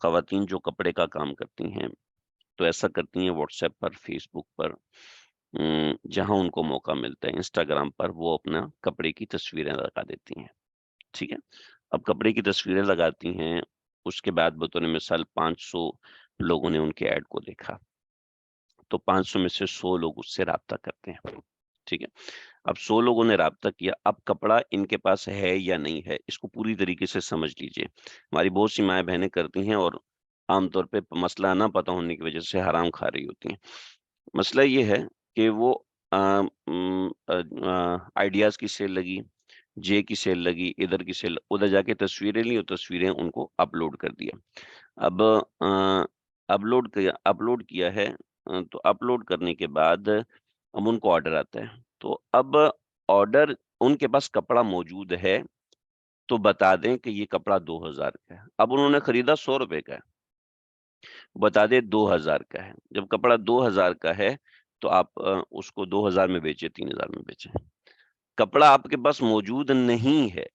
خواتین جو کپڑے کا کام کرتی ہیں تو ایسا کرتی ہیں واٹس ایپ پر، فیس بک پر، جہاں ان کو موقع ملتا ہے انسٹاگرام پر، وہ اپنا کپڑے کی تصویریں لگا دیتی ہیں، ٹھیک ہے۔ اب کپڑے کی تصویریں لگاتی ہیں، اس کے بعد بطور مثال 500 لوگوں نے ان کے ایڈ کو دیکھا، تو 500 میں سے 100 لوگ اس سے رابطہ کرتے ہیں، ٹھیک ہے۔ اب 100 لوگوں نے رابطہ کیا، اب کپڑا ان کے پاس ہے یا نہیں ہے، اس کو پوری طریقے سے سمجھ لیجئے۔ ہماری بہت سی مائیں بہنیں کرتی ہیں اور عام طور پہ مسئلہ نہ پتہ ہونے کی وجہ سے حرام کھا رہی ہوتی ہیں۔ مسئلہ یہ ہے کہ وہ آئیڈیاز کی سیل لگی، جے کی سیل لگی، ادھر کی سیل، ادھر جا کے تصویریں لی اور تصویریں ان کو اپلوڈ کر دیا۔ اب اپلوڈ کیا ہے، تو اپلوڈ کرنے کے بعد اب ان کو آرڈر آتا ہے، تو اب آرڈر ان کے پاس کپڑا موجود ہے تو بتا دیں کہ یہ کپڑا 2000 کا ہے، اب انہوں نے خریدا 100 روپے کا ہے، بتا دیں 2000 کا ہے، جب کپڑا 2000 کا ہے تو آپ اس کو 2000 میں بیچے، 3000 میں بیچے، کپڑا آپ کے پاس موجود نہیں ہے،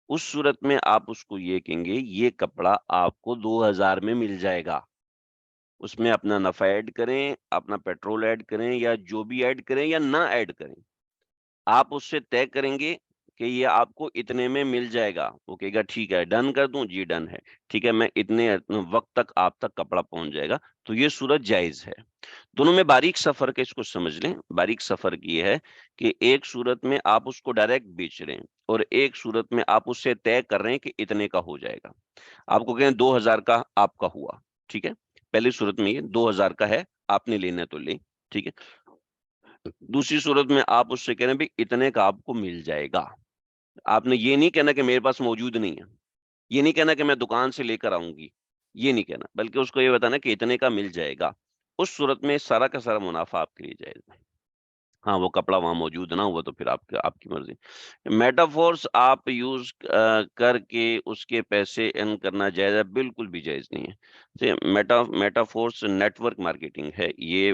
اس صورت میں آپ اس کو یہ کہیں گے یہ کپڑا آپ کو 2000 میں مل جائے گا، اس میں اپنا نفع ایڈ کریں، اپنا پیٹرول ایڈ کریں یا جو بھی ایڈ کریں یا نہ ایڈ کریں، آپ اس سے طے کریں گے کہ یہ آپ کو اتنے میں مل جائے گا، وہ کہے گا ٹھیک ہے، ڈن کر دوں، جی ڈن ہے، ٹھیک ہے، میں اتنے وقت تک آپ تک کپڑا پہنچ جائے گا، تو یہ صورت جائز ہے۔ دونوں میں باریک سا فرق ہے، اس کو سمجھ لیں، باریک سا فرق یہ ہے کہ ایک صورت میں آپ اس کو ڈائریکٹ بیچ رہے ہیں اور ایک صورت میں آپ اس سے طے کر رہے ہیں کہ اتنے کا ہو جائے گا، آپ کو کہیں 2000 کا آپ کا ہوا، ٹھیک ہے، پہلی صورت میں یہ 2000 کا ہے، آپ نے لینا ہے تو لیں، ٹھیک ہے، دوسری صورت میں آپ اس سے کہہ رہے ہیں بھی اتنے کا آپ کو مل جائے گا، آپ نے یہ نہیں کہنا کہ میرے پاس موجود نہیں ہے، یہ نہیں کہنا کہ میں دکان سے لے کر آؤں گی، یہ نہیں کہنا، بلکہ اس کو یہ بتانا کہ اتنے کا مل جائے گا، اس صورت میں سارا کا سارا منافع آپ کے لیے جائز ہے۔ ہاں وہ کپڑا وہاں موجود نہ ہوا تو پھر آپ کی مرضی۔ میٹافورس آپ یوز کر کے اس کے پیسے ارن کرنا جائز ہے؟ بالکل بھی جائز نہیں ہے۔ میٹافورس نیٹ ورک مارکیٹنگ ہے، یہ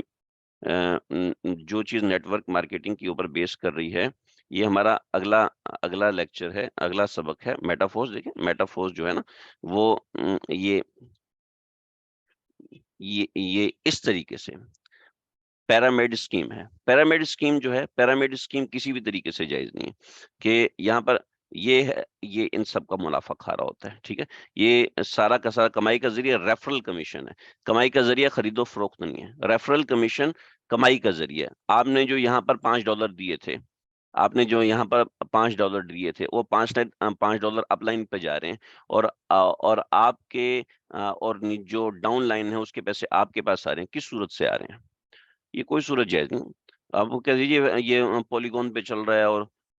جو چیز نیٹ ورک مارکیٹنگ کے اوپر بیس کر رہی ہے، یہ ہمارا اگلا لیکچر ہے، اگلا سبق ہے میٹافورس۔ دیکھیں میٹافورس جو ہے نا وہ یہ اس طریقے سے پیرامڈ اسکیم ہے، پیرامڈ اسکیم جو ہے، پیرامڈ اسکیم کسی بھی طریقے سے جائز نہیں ہے کہ یہاں پر یہ ہے، یہ ان سب کا منافع کھا رہا ہوتا ہے، ٹھیک ہے، یہ سارا کا سارا کمائی کا ذریعہ ریفرل کمیشن ہے، کمائی کا ذریعہ خرید و فروخت نہیں ہے، ریفرل کمیشن کمائی کا ذریعہ۔ آپ نے جو یہاں پر $5 دیے تھے، آپ نے جو یہاں پر $5 دیے تھے، وہ $5 اپ لائن پہ جا رہے ہیں اور آپ کے اور جو ڈاؤن لائن ہے اس کے پیسے آپ کے پاس آ رہے ہیں، کس صورت سے آ رہے ہیں؟ یہ کوئی صورت جائز نہیں۔ آپ وہ کہہ دیجیے یہ پولیگون پہ چل رہا ہے اور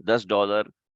$10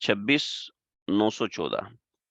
26/914,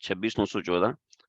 26/914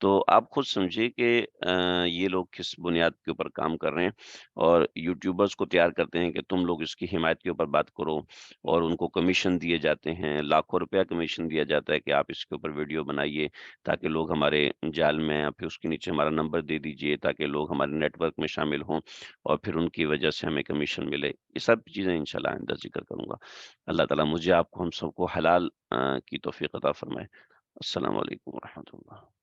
تو آپ خود سمجھیے کہ یہ لوگ کس بنیاد کے اوپر کام کر رہے ہیں اور یوٹیوبرس کو تیار کرتے ہیں کہ تم لوگ اس کی حمایت کے اوپر بات کرو، اور ان کو کمیشن دیے جاتے ہیں، لاکھوں روپیہ کمیشن دیا جاتا ہے کہ آپ اس کے اوپر ویڈیو بنائیے تاکہ لوگ ہمارے جال میں، یا پھر اس کے نیچے ہمارا نمبر دے دیجئے تاکہ لوگ ہمارے نیٹ ورک میں شامل ہوں اور پھر ان کی وجہ سے ہمیں کمیشن ملے۔ یہ سب چیزیں انشاءاللہ آئندہ ذکر کروں گا۔ اللہ تعالیٰ مجھے، آپ کو، ہم سب کو حلال کی توفیق عطا فرمائے۔ السلام علیکم ورحمۃ اللہ۔